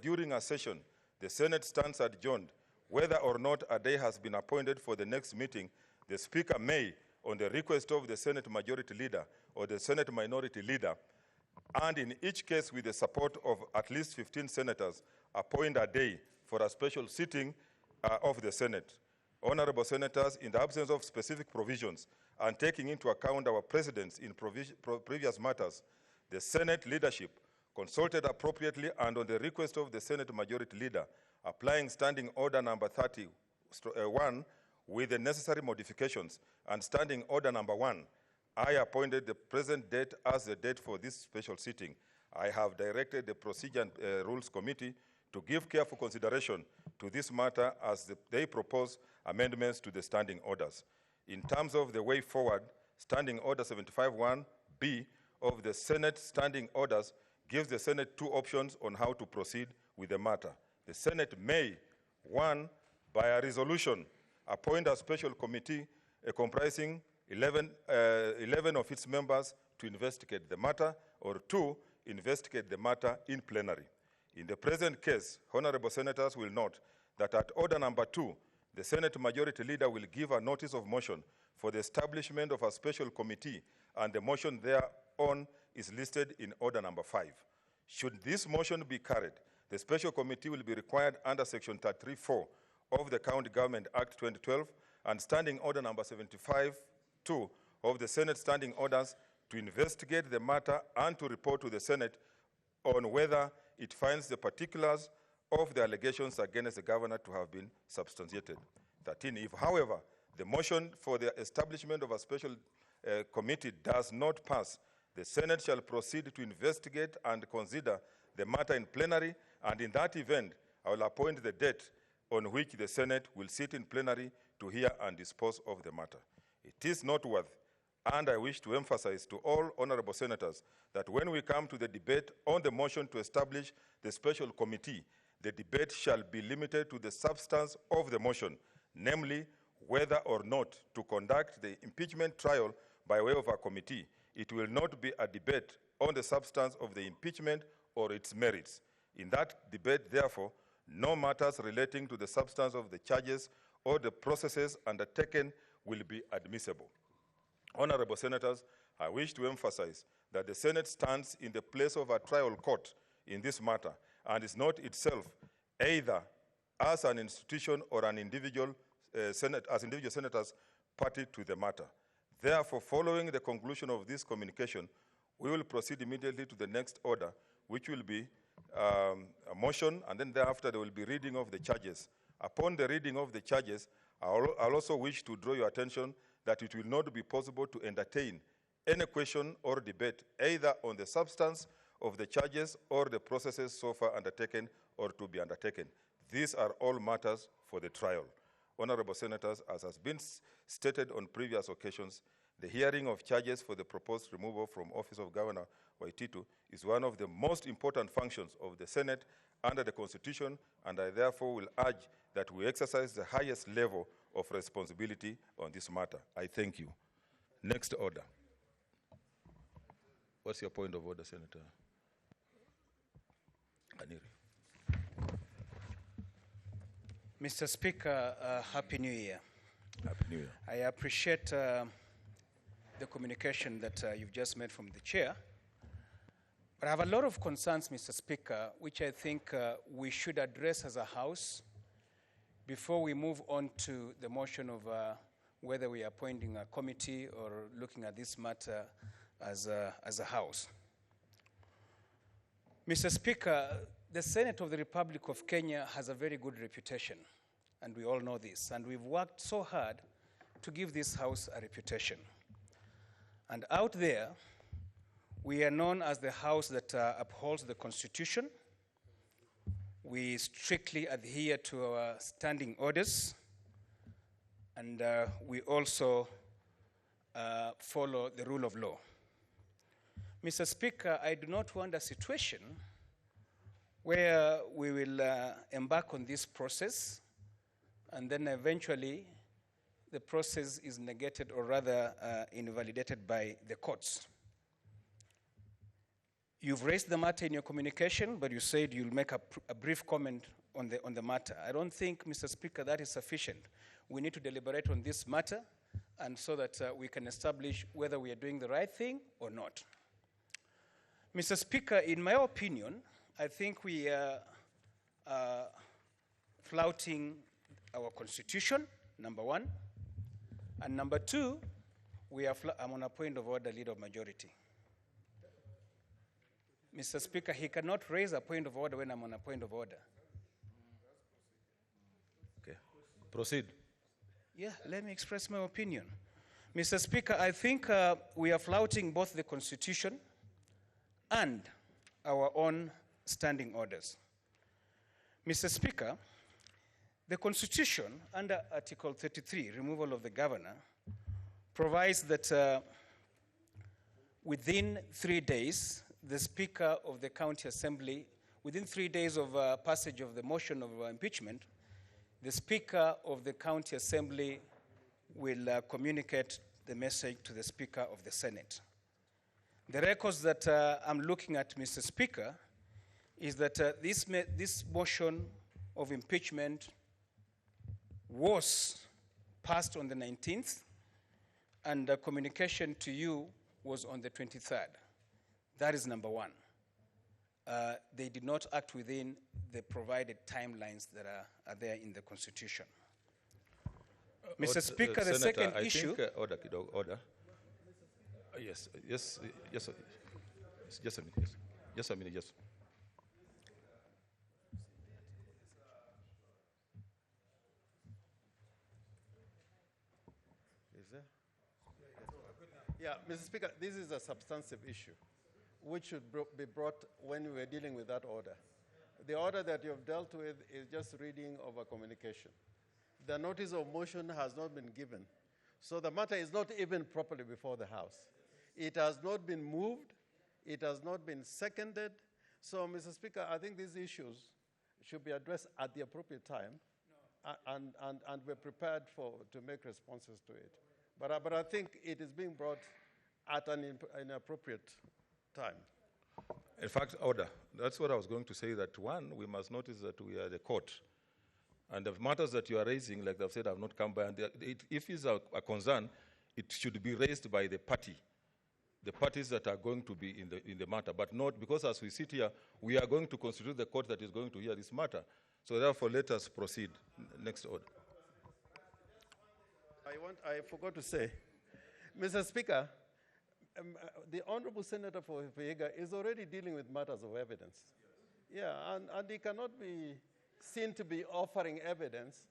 during a session, the Senate stands adjourned, whether or not a day has been appointed for the next meeting, the Speaker may, on the request of the Senate Majority Leader or the Senate Minority Leader, and in each case with the support of at least 15 senators, appoint a day for a special sitting of the Senate. Honorable Senators, in the absence of specific provisions and taking into account our precedents in previous matters, the Senate leadership consulted appropriately and on the request of the Senate Majority Leader, applying Standing Order number 31 with the necessary modifications and Standing Order number 1, I appointed the present date as the date for this special sitting. I have directed the Procedure and Rules Committee to give careful consideration to this matter as they propose amendments to the standing orders. In terms of the way forward, Standing Order 75-1B of the Senate Standing Orders gives the Senate two options on how to proceed with the matter. The Senate may, 1, by a resolution, appoint a special committee comprising 11 of its members to investigate the matter, or 2, investigate the matter in plenary. In the present case, honorable senators will note that at order number 2, the Senate Majority Leader will give a notice of motion for the establishment of a special committee, and the motion thereon is listed in order number 5. Should this motion be carried, the special committee will be required under Section 33(4) of the County Government Act 2012 and Standing Order number 75(2) of the Senate Standing Orders to investigate the matter and to report to the Senate on whether it finds the particulars of the allegations against the governor to have been substantiated. 13. If, however, the motion for the establishment of a special committee does not pass, the Senate shall proceed to investigate and consider the matter in plenary, and in that event, I will appoint the date on which the Senate will sit in plenary to hear and dispose of the matter. It is noteworthy, and I wish to emphasize to all honorable senators that when we come to the debate on the motion to establish the special committee, the debate shall be limited to the substance of the motion, namely whether or not to conduct the impeachment trial by way of a committee. It will not be a debate on the substance of the impeachment or its merits. In that debate, therefore, no matters relating to the substance of the charges or the processes undertaken will be admissible. Honorable senators, I wish to emphasize that the Senate stands in the place of a trial court in this matter and is not itself either as an institution or an individual senators party to the matter. Therefore, following the conclusion of this communication, we will proceed immediately to the next order, which will be a motion, and then thereafter there will be reading of the charges. Upon the reading of the charges, I'll also wish to draw your attention that it will not be possible to entertain any question or debate either on the substance of the charges or the processes so far undertaken or to be undertaken. These are all matters for the trial. Honorable senators, as has been stated on previous occasions, the hearing of charges for the proposed removal from office of Governor Waititu is one of the most important functions of the Senate under the Constitution, and I therefore will urge that we exercise the highest level of responsibility on this matter. I thank you. Next order. What's your point of order, Senator Kaniri? Mr. Speaker, Happy New Year. Happy New Year. I appreciate the communication that you've just made from the chair. But I have a lot of concerns, Mr. Speaker, which I think we should address as a House before we move on to the motion of whether we are appointing a committee or looking at this matter as a House. Mr. Speaker, the Senate of the Republic of Kenya has a very good reputation, and we all know this, and we've worked so hard to give this House a reputation. And out there, we are known as the House that upholds the Constitution. We strictly adhere to our standing orders, and we also follow the rule of law. Mr. Speaker, I do not want a situation where we will embark on this process and then eventually the process is negated or rather invalidated by the courts. You've raised the matter in your communication, but you said you'll make a brief comment on the matter. I don't think, Mr. Speaker, that is sufficient. We need to deliberate on this matter, and so that we can establish whether we are doing the right thing or not. Mr. Speaker, in my opinion, I think we are flouting our constitution, number one. And number two, I'm on a point of order, Leader of Majority. Mr. Speaker, he cannot raise a point of order when I'm on a point of order. Okay. Proceed. Yeah, let me express my opinion. Mr. Speaker, I think we are flouting both the Constitution and our own standing orders. Mr. Speaker, the Constitution, under Article 33, removal of the governor, provides that within 3 days, the Speaker of the County Assembly, within 3 days of passage of the motion of impeachment, the Speaker of the County Assembly will communicate the message to the Speaker of the Senate. The records that I'm looking at, Mr. Speaker, is that this motion of impeachment was passed on the 19th, and the communication to you was on the 23rd. That is number one. They did not act within the provided timelines that are there in the Constitution. Mr. Speaker, the Senator, second issue... Order, order. Yes, just a minute, yes. Just a minute, yes. Is there? Yeah, Mr. Speaker, this is a substantive issue which should be brought when we were dealing with that order. The order that you've dealt with is just reading of a communication. The notice of motion has not been given. So the matter is not even properly before the House. It has not been moved. It has not been seconded. So, Mr. Speaker, I think these issues should be addressed at the appropriate time, and we're prepared to make responses to it. But I think it is being brought at an appropriate time. In fact, order. That's what I was going to say, that one, we must notice that we are the court. And the matters that you are raising, like I've said, have not come by. And if it's a concern, it should be raised by the parties that are going to be in the matter, but not because as we sit here, we are going to constitute the court that is going to hear this matter. So therefore, let us proceed. Next order. I forgot to say, Mr. Speaker, the Honorable Senator for Vihiga is already dealing with matters of evidence. Yeah, and he cannot be seen to be offering evidence,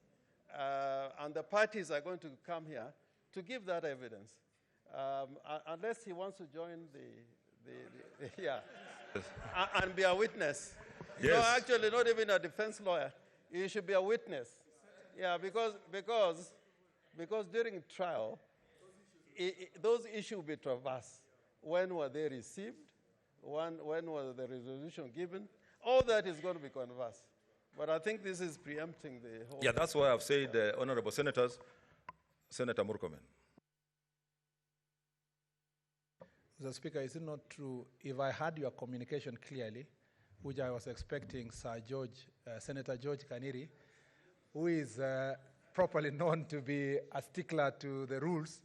and the parties are going to come here to give that evidence. Unless he wants to join yeah, and be a witness. Yes. No, actually, not even a defense lawyer. He should be a witness. Yeah, because during trial, those issues will be traversed. When were they received? When was the resolution given? All that is going to be conversed. But I think this is preempting the whole... Yeah, that's why I've said, honorable senators, Senator Murkomen. Mr. Speaker, is it not true, if I heard your communication clearly, which I was expecting Senator George Kaniri, who is properly known to be a stickler to the rules,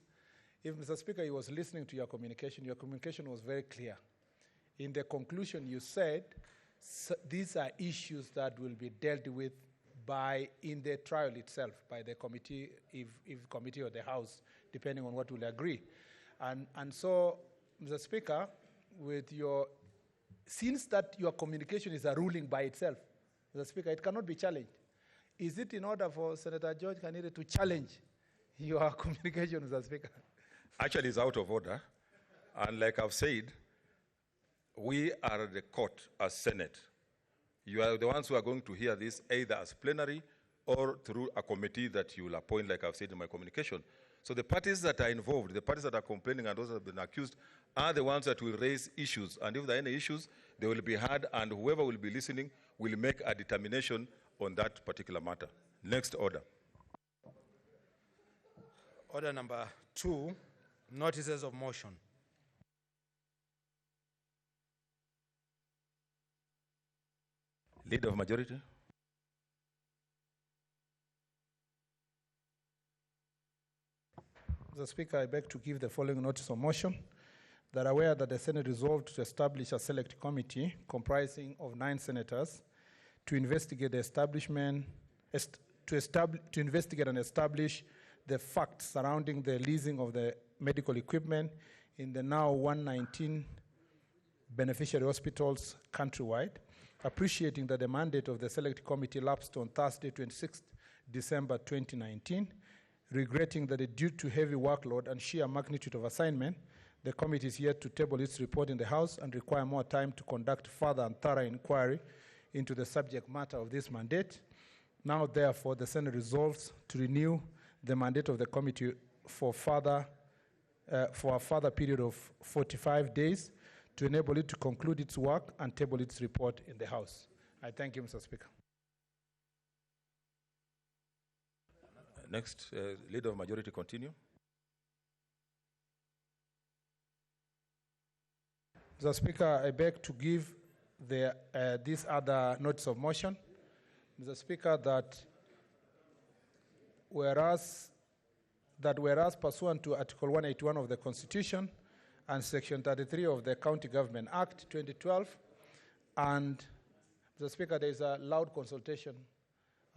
if Mr. Speaker, he was listening to your communication was very clear. In the conclusion, you said these are issues that will be dealt with in the trial itself, by the committee, if committee or the House, depending on what we'll agree. And so, Mr. Speaker, since that your communication is a ruling by itself, Mr. Speaker, it cannot be challenged. Is it in order for Senator George Kaniri to challenge your communication, Mr. Speaker? Actually, it's out of order. And like I've said, we are the court as Senate. You are the ones who are going to hear this either as plenary or through a committee that you will appoint, like I've said in my communication. So the parties that are involved, the parties that are complaining and those that have been accused, are the ones that will raise issues. And if there are any issues, they will be heard, and whoever will be listening will make a determination on that particular matter. Next order. Order number 2, notices of motion. Leader of Majority. Mr. Speaker, I beg to give the following notice of motion. That aware that the Senate resolved to establish a select committee comprising of 9 senators to investigate the to investigate and establish the facts surrounding the leasing of the medical equipment in the now 119 beneficiary hospitals countrywide, appreciating that the mandate of the select committee lapsed on Thursday, 26th December 2019, regretting that due to heavy workload and sheer magnitude of assignment, the committee is yet to table its report in the House and require more time to conduct further and thorough inquiry into the subject matter of this mandate. Now, therefore, the Senate resolves to renew the mandate of the committee for a further period of 45 days to enable it to conclude its work and table its report in the House. I thank you, Mr. Speaker. Next, Leader of Majority, continue. Mr. Speaker, I beg to give this other notice of motion. Mr. Speaker, that whereas pursuant to Article 181 of the Constitution and Section 33 of the County Government Act 2012, and Mr. Speaker, there is a loud consultation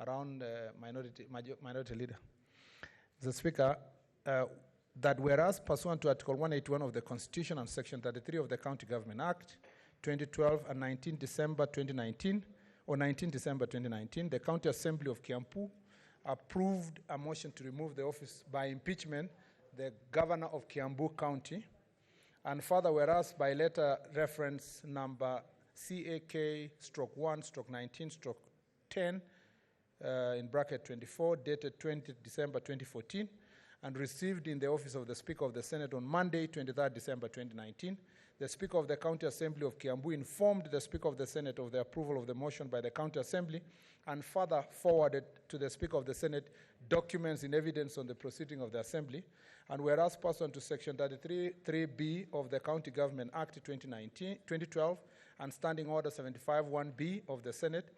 around minority leader. Mr. Speaker, that whereas pursuant to Article 181 of the Constitution and Section 33 of the County Government Act 2012 and 19 December 2019, the County Assembly of Kiambu approved a motion to remove the office by impeachment the Governor of Kiambu County, and further whereas by letter reference number CAK/1/19/10 in bracket 24 dated 20 December 2014 and received in the office of the Speaker of the Senate on Monday, 23rd December 2019. The Speaker of the County Assembly of Kiambu informed the Speaker of the Senate of the approval of the motion by the County Assembly and further forwarded to the Speaker of the Senate documents in evidence on the proceeding of the Assembly. And whereas pursuant to Section 33(3)(b) of the County Government Act 2012 and Standing Order 75(1)(b) of the Senate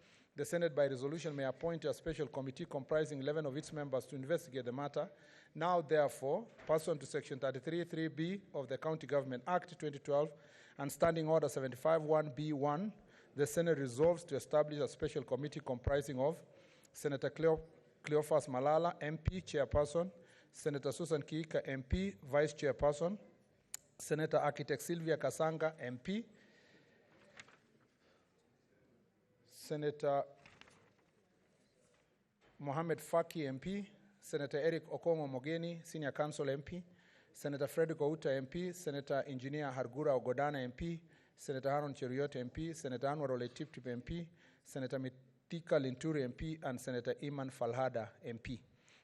by resolution may appoint a special committee comprising 11 of its members to investigate the matter. Now, therefore, pursuant to Section 33(3)(b) of the County Government Act 2012 and Standing Order 75(1)(b)(1), the Senate resolves to establish a special committee comprising of Senator Cleophas Malala, MP, Chairperson, Senator Susan Kiika, MP, Vice Chairperson, Senator Architect Sylvia Kasanga, MP, Senator Mohamed Faki, MP, Senator Eric Okongo Mogeni, Senior Counsel MP, Senator Frederick Outa, MP, Senator Engineer Hargura Ogodana, MP, Senator Haron Cheruiyot, MP, Senator Anwar Ole Tiptip, MP, Senator Mitika Linturi, MP, and Senator Iman Falhada, MP,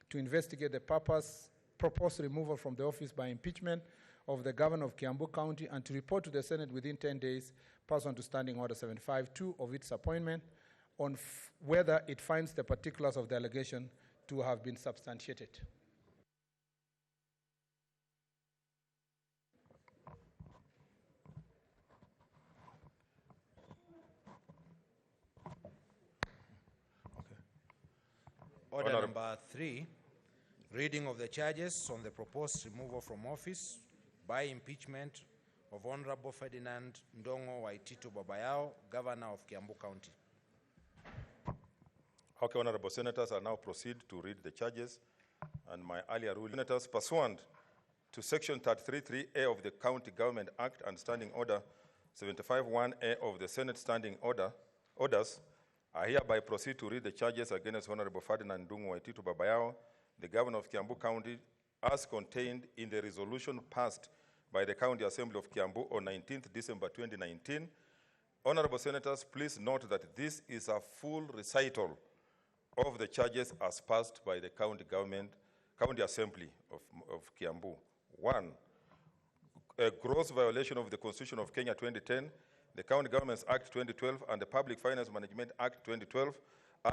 to investigate the proposed removal from the office by impeachment of the Governor of Kiambu County and to report to the Senate within 10 days, pursuant to Standing Order 75(2) of its appointment, on whether it finds the particulars of the allegation to have been substantiated. Order number 3, reading of the charges on the proposed removal from office by impeachment of Honorable Ferdinand Ndongo Waititu Babayao, Governor of Kiambu County. Okay, Honorable Senators, I now proceed to read the charges and my earlier ruling. Senators, pursuant to Section 33(3)(a) of the County Government Act and Standing Order 75(1)(a) of the Senate Standing Orders, I hereby proceed to read the charges against Honorable Ferdinand Ndongo Waititu Babayao, the Governor of Kiambu County, as contained in the resolution passed by the County Assembly of Kiambu on 19th December 2019. Honorable Senators, please note that this is a full recital of the charges as passed by the County Assembly of Kiambu. 1, a gross violation of the Constitution of Kenya 2010, the County Governments Act 2012, and the Public Finance Management Act 2012,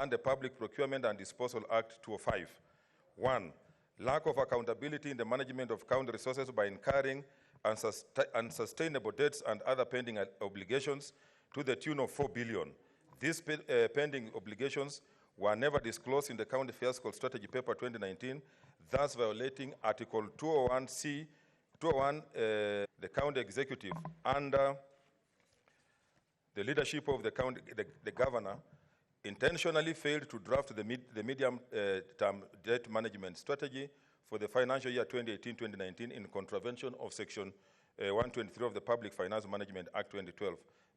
and the Public Procurement and Disposal Act 2005. 1, lack of accountability in the management of county resources by incurring unsustainable debts and other pending obligations to the tune of 4 billion. These pending obligations were never disclosed in the County Fiscal Strategy Paper 2019, thus violating Article 201C, the County Executive, under the leadership of the Governor, intentionally failed to draft the medium-term debt management strategy for the financial year 2018-2019 in contravention of Section 123 of the Public Finance Management Act 2012.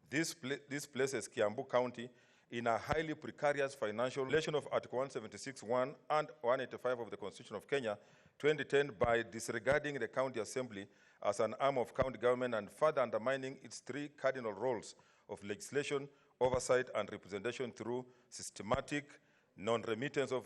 This places Kiambu County in a highly precarious financial relation of Article 176(1) and 185 of the Constitution of Kenya 2010 by disregarding the County Assembly as an arm of county government and further undermining its three cardinal roles of legislation, oversight, and representation through systematic non-remittance of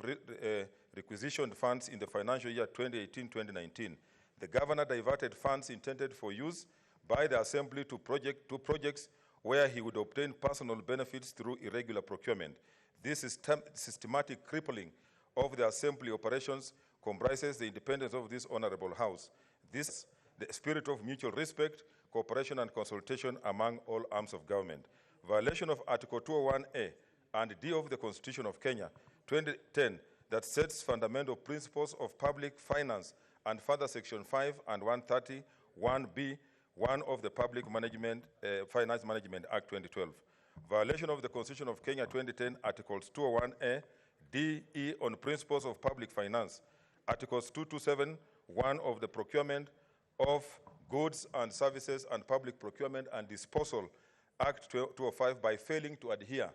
requisitioned funds in the financial year 2018-2019. The Governor diverted funds intended for use by the Assembly to projects where he would obtain personal benefits through irregular procurement. This systematic crippling of the Assembly operations comprises the independence of this honorable House. This the spirit of mutual respect, cooperation, and consultation among all arms of government. Violation of Article 201A and D of the Constitution of Kenya 2010 that sets fundamental principles of public finance, and further Section 5 and 130, 1B, 1 of the Public Finance Management Act 2012. Violation of the Constitution of Kenya 2010, Articles 201A, D, E on principles of public finance, Articles 227, 1 of the Procurement of Goods and Services and Public Procurement and Disposal Act 205 by failing to adhere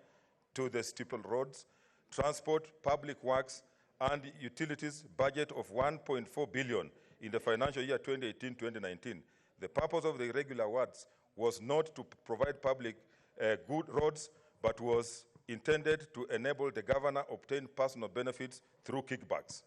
to the stipulated roads, transport, public works, and utilities budget of 1.4 billion in the financial year 2018-2019. The purpose of the irregular awards was not to provide public good roads, but was intended to enable the Governor obtain personal benefits through kickbacks.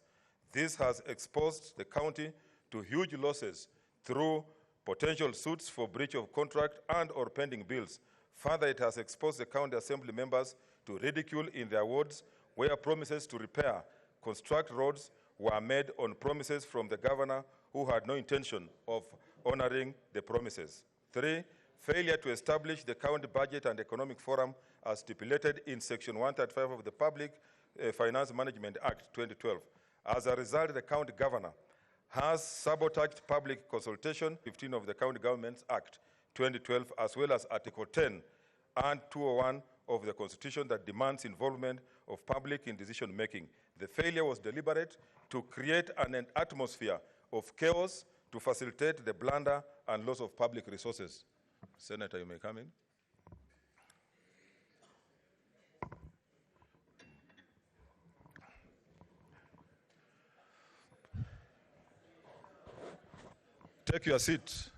This has exposed the county to huge losses through potential suits for breach of contract and or pending bills. Further, it has exposed the county assembly members to ridicule in their wards where promises to repair, construct roads were made on promises from the Governor who had no intention of honoring the promises. 3, failure to establish the County Budget and Economic Forum as stipulated in Section 135 of the Public Finance Management Act 2012. As a result, the County Governor has sabotaged public consultation 15 of the County Governments Act 2012, as well as Article 10 and 201 of the Constitution that demands involvement of public in decision-making. The failure was deliberate to create an atmosphere of chaos to facilitate the blunder and loss of public resources. Senator, you may come in. Take your seat.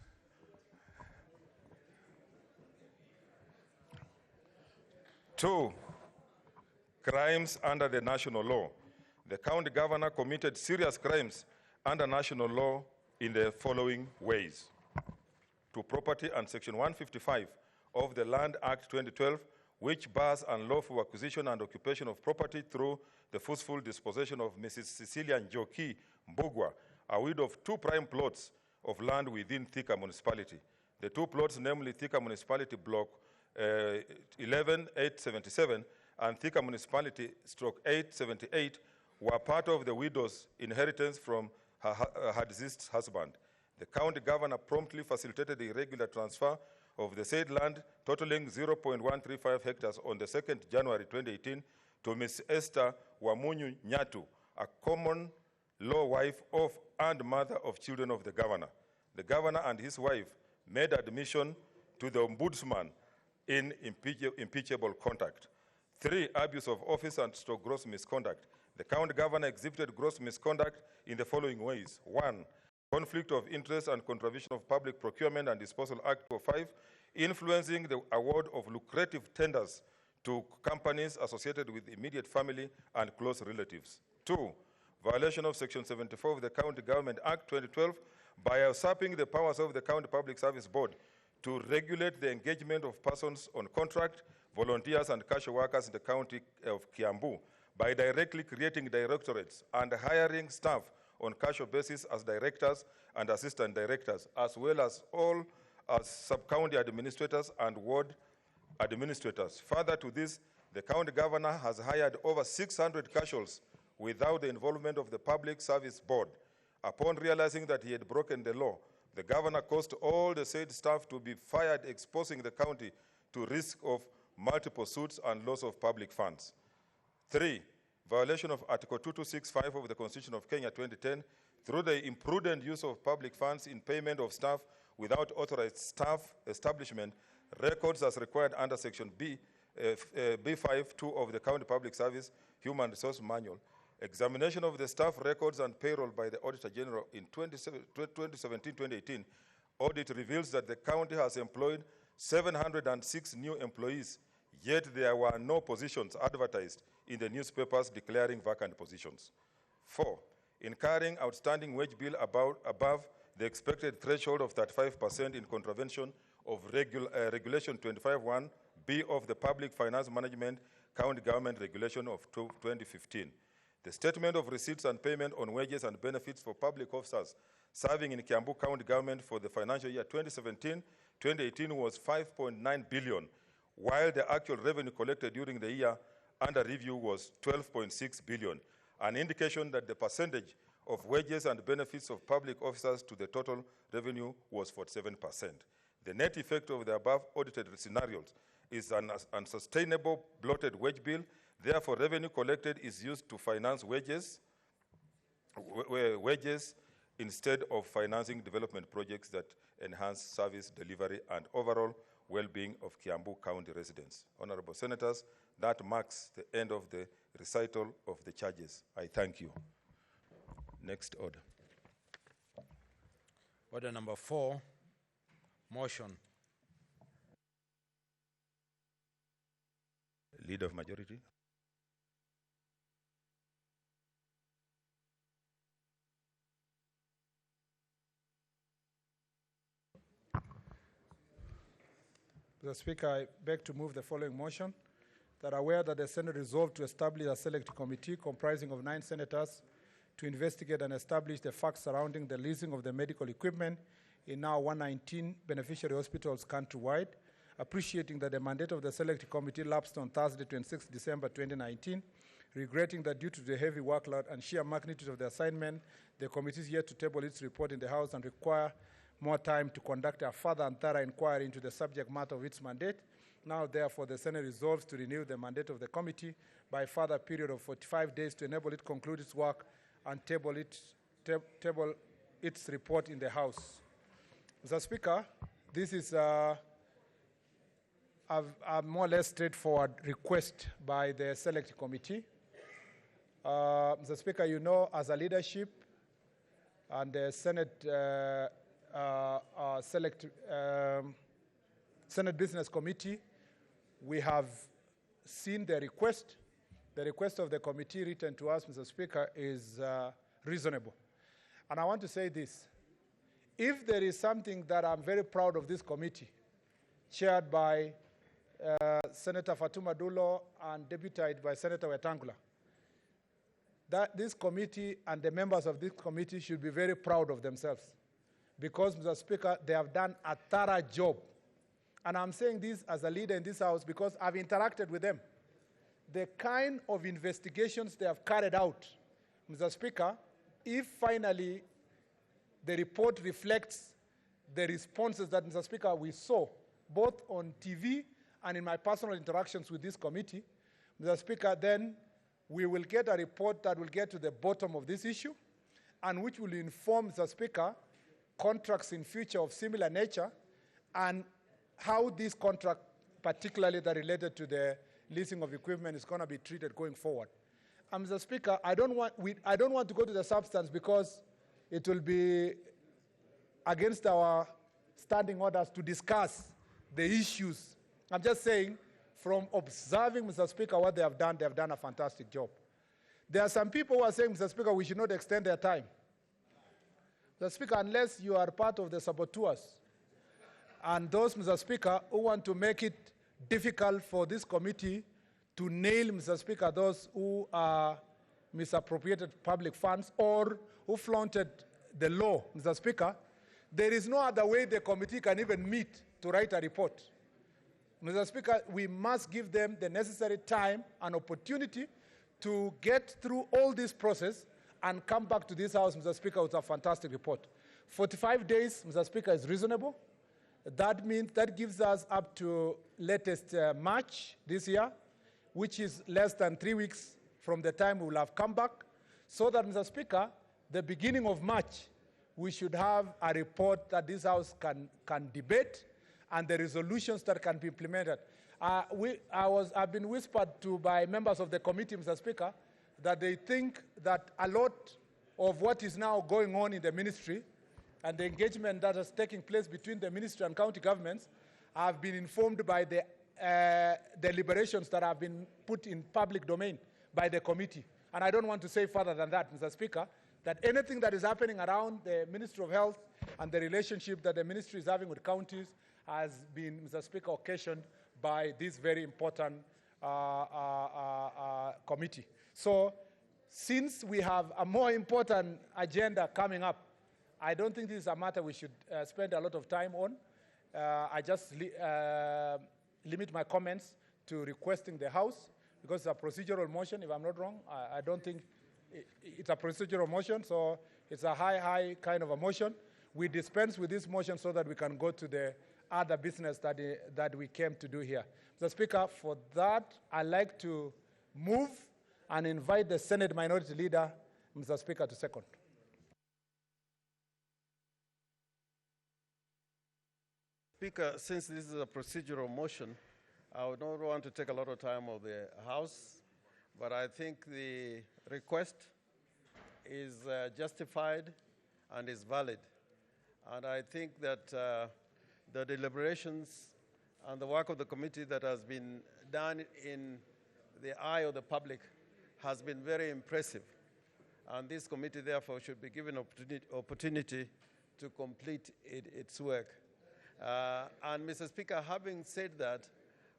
Two, crimes under the national law. The county governor committed serious crimes under national law in the following ways. To property and Section 155 of the Land Act 2012, which bars unlawful acquisition and occupation of property through the forceful dispossession of Mrs. Cecilia Njoki Mbugwa, a widow of 2 prime plots of land within Thika municipality. The 2 plots, namely Thika municipality block 11-877 and Thika municipality stroke 878, were part of the widow's inheritance from her deceased husband. The county governor promptly facilitated the irregular transfer of the said land totaling 0.135 hectares on the 2nd January 2018 to Ms. Esther Wamunyu Nyatu, a common law wife of and mother of children of the governor. The governor and his wife made admission to the ombudsman in impeachable conduct. 3, abuse of office and gross misconduct. The county governor exhibited gross misconduct in the following ways. 1, conflict of interest and contravention of Public Procurement and Disposal Act 2005, influencing the award of lucrative tenders to companies associated with immediate family and close relatives. 2, violation of Section 74 of the County Government Act 2012 by usurping the powers of the County Public Service Board to regulate the engagement of persons on contract, volunteers, and casual workers in the county of Kiambu by directly creating directorates and hiring staff on casual basis as directors and assistant directors, as well as all as sub-county administrators and ward administrators. Further to this, the county governor has hired over 600 casuals without the involvement of the Public Service Board. Upon realizing that he had broken the law, the governor caused all the said staff to be fired, exposing the county to risk of multiple suits and loss of public funds. 3, violation of Article 2265 of the Constitution of Kenya 2010 through the imprudent use of public funds in payment of staff without authorized staff establishment records as required under Section B5(2) of the County Public Service Human Resource Manual. Examination of the staff records and payroll by the Auditor General in 2017-2018 audit reveals that the county has employed 706 new employees, yet there were no positions advertised in the newspapers declaring vacant positions. 4, incurring outstanding wage bill above the expected threshold of 35% in contravention of Regulation 25(1)B of the Public Finance Management County Government Regulation of 2015. The statement of receipts and payment on wages and benefits for public officers serving in Kiambu County Government for the financial year 2017-2018 was 5.9 billion, while the actual revenue collected during the year under review was 12.6 billion, an indication that the percentage of wages and benefits of public officers to the total revenue was 47%. The net effect of the above audited scenarios is an unsustainable bloated wage bill. Therefore, revenue collected is used to finance wages instead of financing development projects that enhance service delivery and overall well-being of Kiambu County residents. Honorable Senators, that marks the end of the recital of the charges. I thank you. Next order. Order number 4, motion. Leader of majority. Mr. Speaker, I beg to move the following motion: that aware that the Senate resolved to establish a select committee comprising of 9 senators to investigate and establish the facts surrounding the leasing of the medical equipment in now 119 beneficiary hospitals countrywide, appreciating that the mandate of the select committee lapsed on Thursday, 26 December 2019, regretting that due to the heavy workload and sheer magnitude of the assignment, the committee is yet to table its report in the House and require more time to conduct a further and thorough inquiry into the subject matter of its mandate. Now, therefore, the Senate resolves to renew the mandate of the committee by a further period of 45 days to enable it to conclude its work and table its report in the House. Mr. Speaker, this is a more or less straightforward request by the Select Committee. Mr. Speaker, you know, as a leadership and the Senate Senate Business Committee, we have seen the request. The request of the committee written to us, Mr. Speaker, is reasonable. And I want to say this. If there is something that I'm very proud of this committee, chaired by Senator Fatuma Dulo and deputized by Senator Wetangula, that this committee and the members of this committee should be very proud of themselves. Because, Mr. Speaker, they have done a thorough job. And I'm saying this as a leader in this House because I've interacted with them. The kind of investigations they have carried out, Mr. Speaker, if finally the report reflects the responses that, Mr. Speaker, we saw both on TV and in my personal interactions with this committee, Mr. Speaker, then we will get a report that will get to the bottom of this issue and which will inform, Mr. Speaker, contracts in future of similar nature and how this contract, particularly that related to the leasing of equipment, is going to be treated going forward. And Mr. Speaker, I don't want to go to the substance because it will be against our standing orders to discuss the issues. I'm just saying, from observing, Mr. Speaker, what they have done a fantastic job. There are some people who are saying, Mr. Speaker, we should not extend their time. Mr. Speaker, unless you are part of the saboteurs, and those, Mr. Speaker, who want to make it difficult for this committee to nail, Mr. Speaker, those who misappropriated public funds or who flaunted the law, Mr. Speaker, there is no other way the committee can even meet to write a report. Mr. Speaker, we must give them the necessary time and opportunity to get through all this process and come back to this House, Mr. Speaker, with a fantastic report. 45 days, Mr. Speaker, is reasonable. That means that gives us up to latest March this year, which is less than 3 weeks from the time we will have come back, so that, Mr. Speaker, the beginning of March, we should have a report that this House can debate and the resolutions that can be implemented. I've been whispered to by members of the committee, Mr. Speaker, that they think that a lot of what is now going on in the ministry and the engagement that is taking place between the ministry and county governments have been informed by the deliberations that have been put in public domain by the committee. And I don't want to say further than that, Mr. Speaker, that anything that is happening around the Ministry of Health and the relationship that the ministry is having with counties has been, Mr. Speaker, occasioned by this very important committee. So since we have a more important agenda coming up, I don't think this is a matter we should spend a lot of time on. I just limit my comments to requesting the House, because it's a procedural motion, if I'm not wrong. I don't think it's a procedural motion, so it's a high kind of a motion. We dispense with this motion so that we can go to the other business that we came to do here. Mr. Speaker, for that, I'd like to move and invite the Senate Minority Leader, Mr. Speaker, to second. Speaker, since this is a procedural motion, I would not want to take a lot of time of the House, but I think the request is justified and is valid. And I think that the deliberations and the work of the committee that has been done in the eye of the public has been very impressive. And this committee, therefore, should be given opportunity to complete its work. And Mr. Speaker, having said that,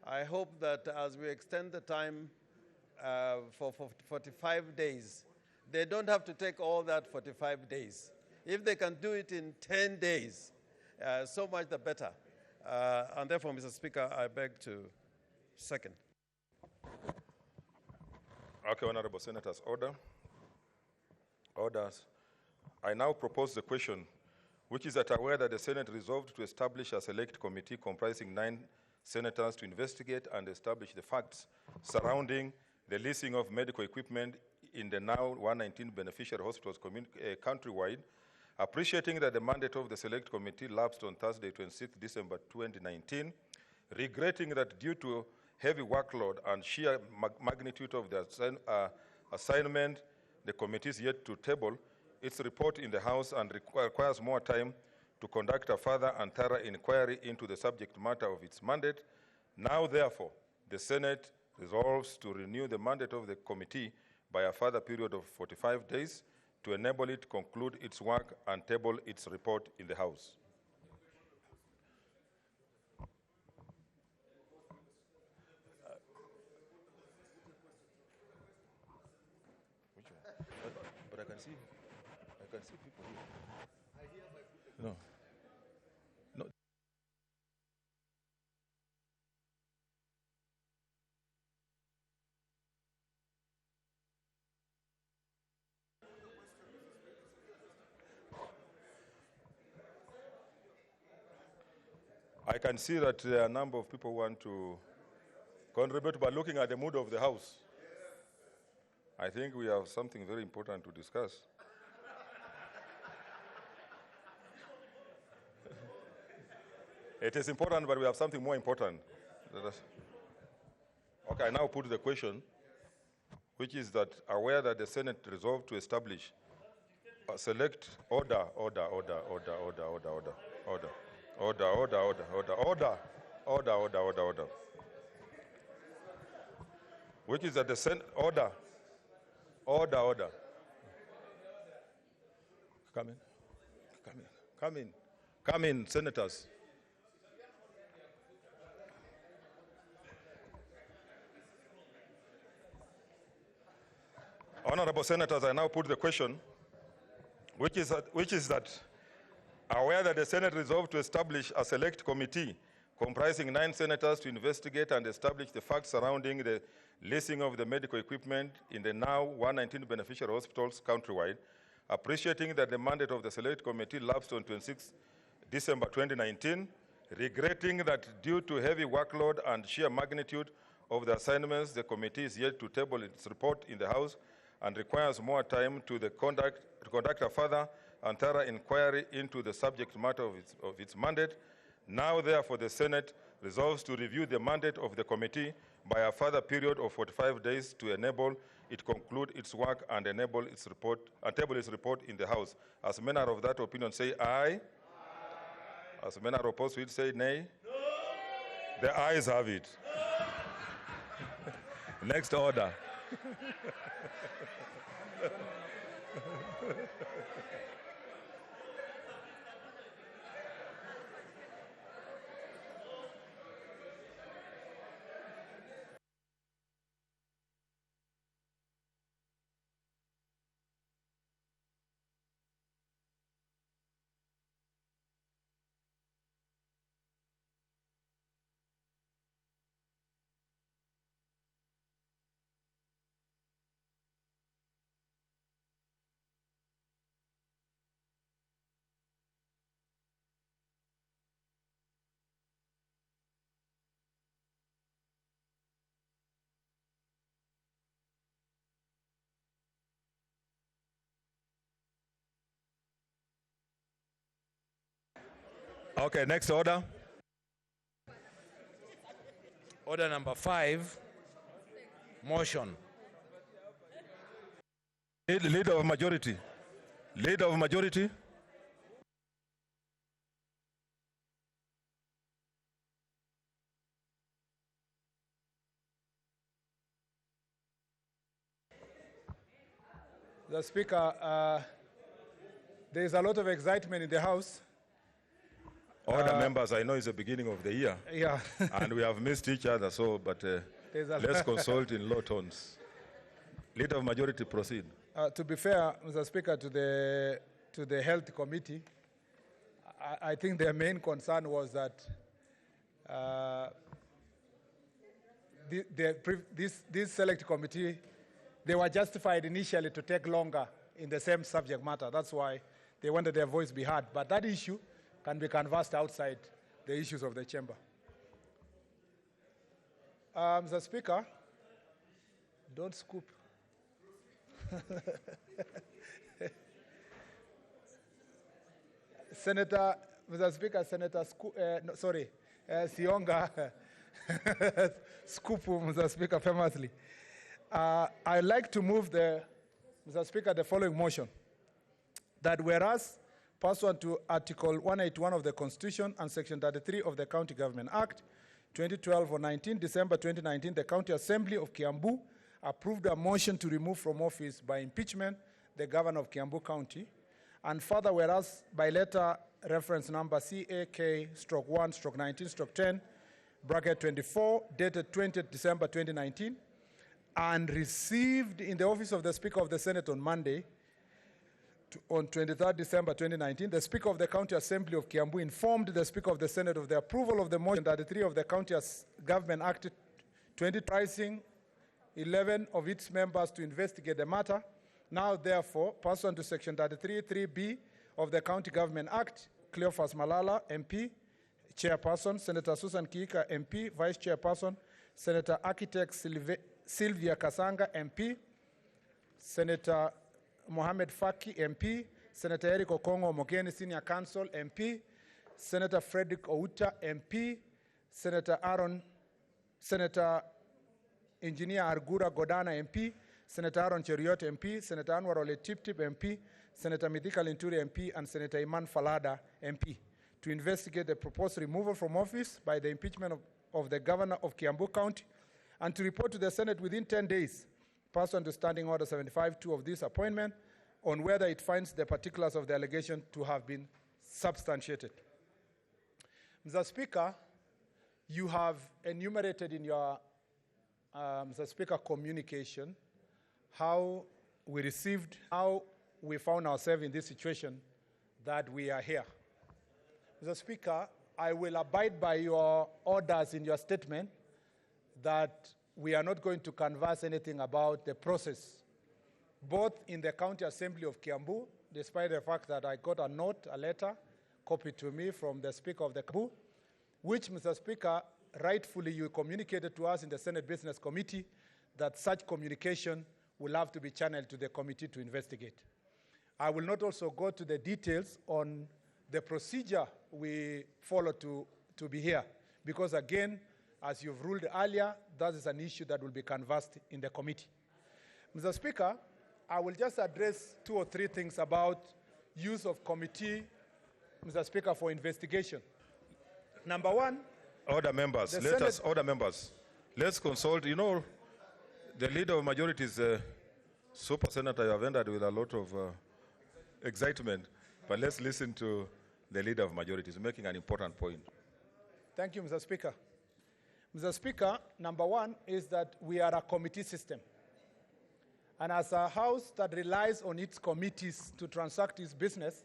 I hope that as we extend the time for 45 days, they don't have to take all that 45 days. If they can do it in 10 days, so much the better. And therefore, Mr. Speaker, I beg to second. Okay, Honorable Senators, orders. I now propose the question, which is that aware that the Senate resolved to establish a select committee comprising 9 senators to investigate and establish the facts surrounding the leasing of medical equipment in the now 119 beneficiary hospitals countrywide, appreciating that the mandate of the select committee lapsed on Thursday, 26 December 2019, regretting that due to heavy workload and sheer magnitude of the assignment, the committee is yet to table its report in the House and requires more time to conduct a further and thorough inquiry into the subject matter of its mandate. Now, therefore, the Senate resolves to renew the mandate of the committee by a further period of 45 days to enable it to conclude its work and table its report in the House. But I can see people here. No. I can see that there are a number of people who want to contribute, but looking at the mood of the House, I think we have something very important to discuss. It is important, but we have something more important. Okay, I now put the question, which is that aware that the Senate resolved to establish a select order, which is that the Senate order. Come in, senators. Honorable senators, I now put the question, which is that aware that the Senate resolved to establish a select committee comprising 9 senators, to investigate and establish the facts surrounding the leasing of the medical equipment in the now 119 beneficiary hospitals countrywide, appreciating that the mandate of the Select Committee lapsed on 26 December 2019, regretting that due to heavy workload and sheer magnitude of the assignments, the committee is yet to table its report in the House and requires more time to conduct a further and thorough inquiry into the subject matter of its mandate. Now, therefore, the Senate resolves to review the mandate of the committee by a further period of 45 days to enable it conclude its work and enable its report and table its report in the House. As many are of that opinion, say aye. As many are opposed to it, say nay. No. The ayes have it. Next order. Okay, next order. Order number 5, motion. Leader of majority. Leader of majority. The Speaker, there is a lot of excitement in the House. Order, members, I know it's the beginning of the year. Yeah. And we have missed each other, so, but let's consult in low tones. Leader of majority, proceed. To be fair, Mr. Speaker, to the Health Committee, I think their main concern was that this Select Committee, they were justified initially to take longer in the same subject matter. That's why they wanted their voice be heard. But that issue can be canvassed outside the issues of the chamber. Mr. Speaker, don't scoop. Senator, Mr. Speaker, Senator Sionga, scoop, Mr. Speaker, famously. I'd like to move Mr. Speaker, the following motion. That whereas pursuant to Article 181 of the Constitution and Section 33 of the County Government Act, 2012 on 19 December 2019, the County Assembly of Kiambu approved a motion to remove from office by impeachment the Governor of Kiambu County. And further, whereas by letter reference number CAK/1/19/10, bracket 24, dated 20th December 2019, and received in the office of the Speaker of the Senate on Monday, on 23rd December 2019, the Speaker of the County Assembly of Kiambu informed the Speaker of the Senate of the approval of the motion 33 of the County Government Act 20, pricing 11 of its members to investigate the matter. Now, therefore, pursuant to Section 33(3)(b) of the County Government Act, Cleophas Malala, MP, Chairperson, Senator Susan Kiika, MP, Vice Chairperson, Senator Architect Sylvia Kasanga, MP, Senator Mohamed Faki, MP, Senator Eric Okongo Mogeni, Senior Counsel, MP, Senator Frederick Outa, MP, Senator Engineer Argura Godana, MP, Senator Aaron Cheriot, MP, Senator Anwar Ole Tiptip, MP, Senator Mithika Linturi, MP, and Senator Iman Falada, MP, to investigate the proposed removal from office by the impeachment of the Governor of Kiambu County, and to report to the Senate within 10 days, pursuant to Standing Order 75(2) of this appointment, on whether it finds the particulars of the allegation to have been substantiated. Mr. Speaker, you have enumerated in your, Mr. Speaker, communication how we found ourselves in this situation that we are here. Mr. Speaker, I will abide by your orders in your statement that we are not going to canvass anything about the process, both in the County Assembly of Kiambu, despite the fact that I got a letter, copied to me from the Speaker of the Kiambu, which, Mr. Speaker, rightfully you communicated to us in the Senate Business Committee that such communication will have to be channeled to the committee to investigate. I will not also go to the details on the procedure we follow to be here, because again, as you've ruled earlier, that is an issue that will be canvassed in the committee. Mr. Speaker, I will just address 2 or 3 things about use of committee, Mr. Speaker, for investigation. Number one, order members, order members. Let's consult. You know, the leader of majority is super senator. You have ended with a lot of excitement, but let's listen to the leader of majority. He's making an important point. Thank you, Mr. Speaker. Mr. Speaker, number one is that we are a committee system. And as a house that relies on its committees to transact its business,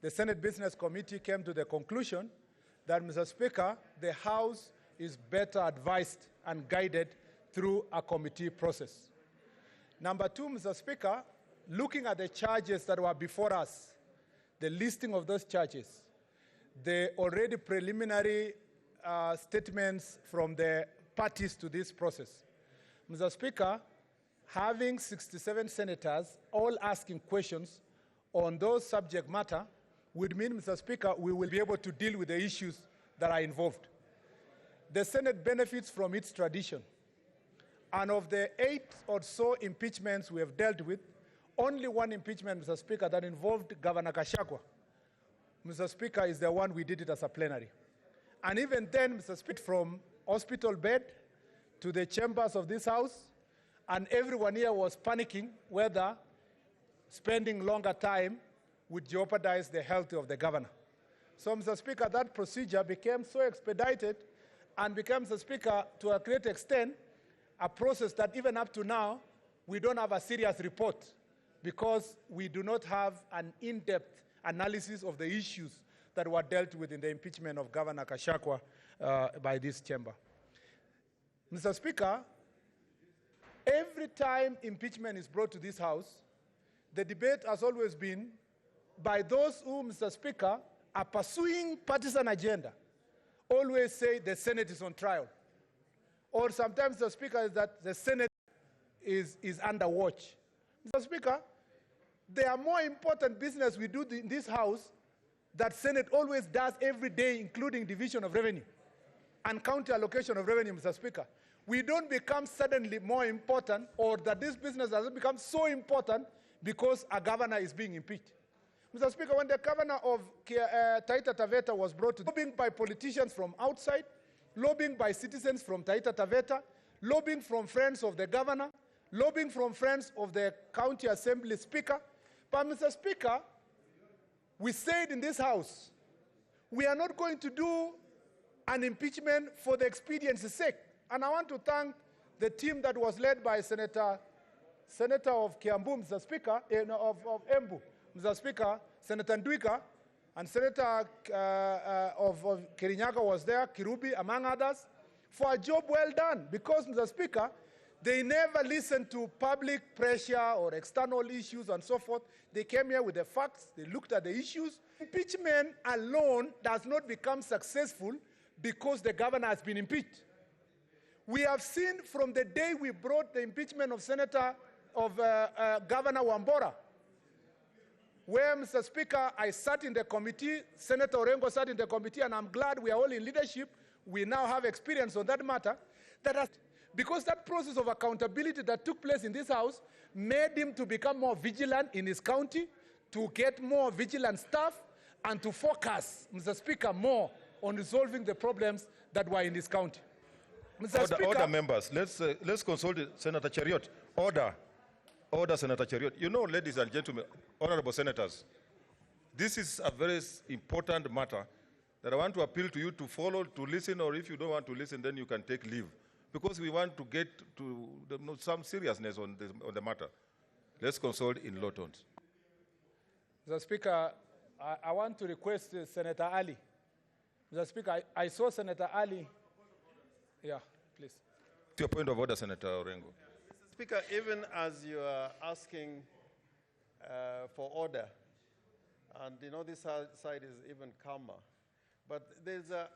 the Senate Business Committee came to the conclusion that, Mr. Speaker, the House is better advised and guided through a committee process. Number two, Mr. Speaker, looking at the charges that were before us, the listing of those charges, the already preliminary statements from the parties to this process. Mr. Speaker, having 67 senators all asking questions on those subject matter would mean, Mr. Speaker, we will be able to deal with the issues that are involved. The Senate benefits from its tradition. And of the 8 or so impeachments we have dealt with, only one impeachment, Mr. Speaker, that involved Governor Gachagua, Mr. Speaker, is the one we did it as a plenary. And even then, Mr. Speaker, from hospital bed to the chambers of this House, and everyone here was panicking whether spending longer time would jeopardize the health of the governor. So, Mr. Speaker, that procedure became so expedited and became, Mr. Speaker, to a great extent, a process that even up to now, we don't have a serious report because we do not have an in-depth analysis of the issues that were dealt with in the impeachment of Governor Gachagua by this chamber. Mr. Speaker, every time impeachment is brought to this House, the debate has always been by those who, Mr. Speaker, are pursuing partisan agenda, always say the Senate is on trial. Or sometimes the Speaker is that the Senate is under watch. Mr. Speaker, there are more important business we do in this House that Senate always does every day, including division of revenue and county allocation of revenue, Mr. Speaker. We don't become suddenly more important, or that this business doesn't become so important because a governor is being impeached. Mr. Speaker, when the governor of Taita Taveta was brought to lobbying by politicians from outside, lobbying by citizens from Taita Taveta, lobbying from friends of the governor, lobbying from friends of the county assembly speaker. But, Mr. Speaker, we said in this House, we are not going to do an impeachment for the expediency's sake. And I want to thank the team that was led by Senator of Kiambu, Mr. Speaker, of Embu, Mr. Speaker, Senator Ndwika, and Senator of Kirinyaga was there, Kirubi, among others, for a job well done. Because, Mr. Speaker, they never listened to public pressure or external issues and so forth. They came here with the facts. They looked at the issues. Impeachment alone does not become successful because the governor has been impeached. We have seen from the day we brought the impeachment of Governor Wambora, where, Mr. Speaker, I sat in the committee, Senator Orengo sat in the committee, and I'm glad we are all in leadership. We now have experience on that matter. Because that process of accountability that took place in this House made him to become more vigilant in his county, to get more vigilant staff, and to focus, Mr. Speaker, more on resolving the problems that were in his county. Order, members. Let's consult Senator Cheriot. Order, Senator Cheriot. You know, ladies and gentlemen, honorable senators, this is a very important matter that I want to appeal to you to follow, to listen, or if you don't want to listen, then you can take leave. Because we want to get to some seriousness on the matter. Let's consult in low tones. Mr. Speaker, I want to request Senator Ali Mr. Speaker, I saw Senator Ali. Yeah, please. To your point of order, Senator Orengo. Speaker, even as you are asking for order, and this side is even calmer, but there's a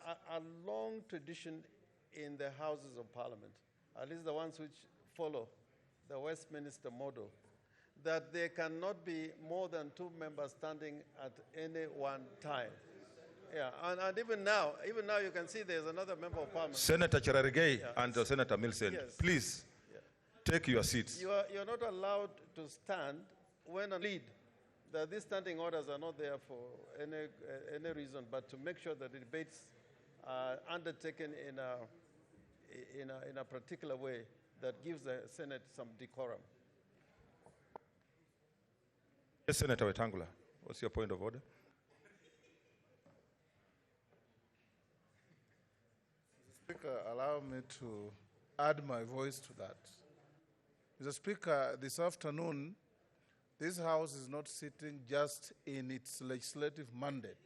long tradition in the Houses of Parliament, at least the ones which follow the Westminster model, that there cannot be more than 2 members standing at any one time. Yeah, and even now you can see there's another member of Parliament. Senator Cherargei and Senator Millicent, yes. Please take your seats. You're not allowed to stand when a lead. That these standing orders are not there for any reason, but to make sure that the debates are undertaken in a particular way that gives the Senate some decorum. Yes, Senator Wetangula, what's your point of order? Speaker, allow me to add my voice to that. Mr. Speaker, this afternoon, this House is not sitting just in its legislative mandate.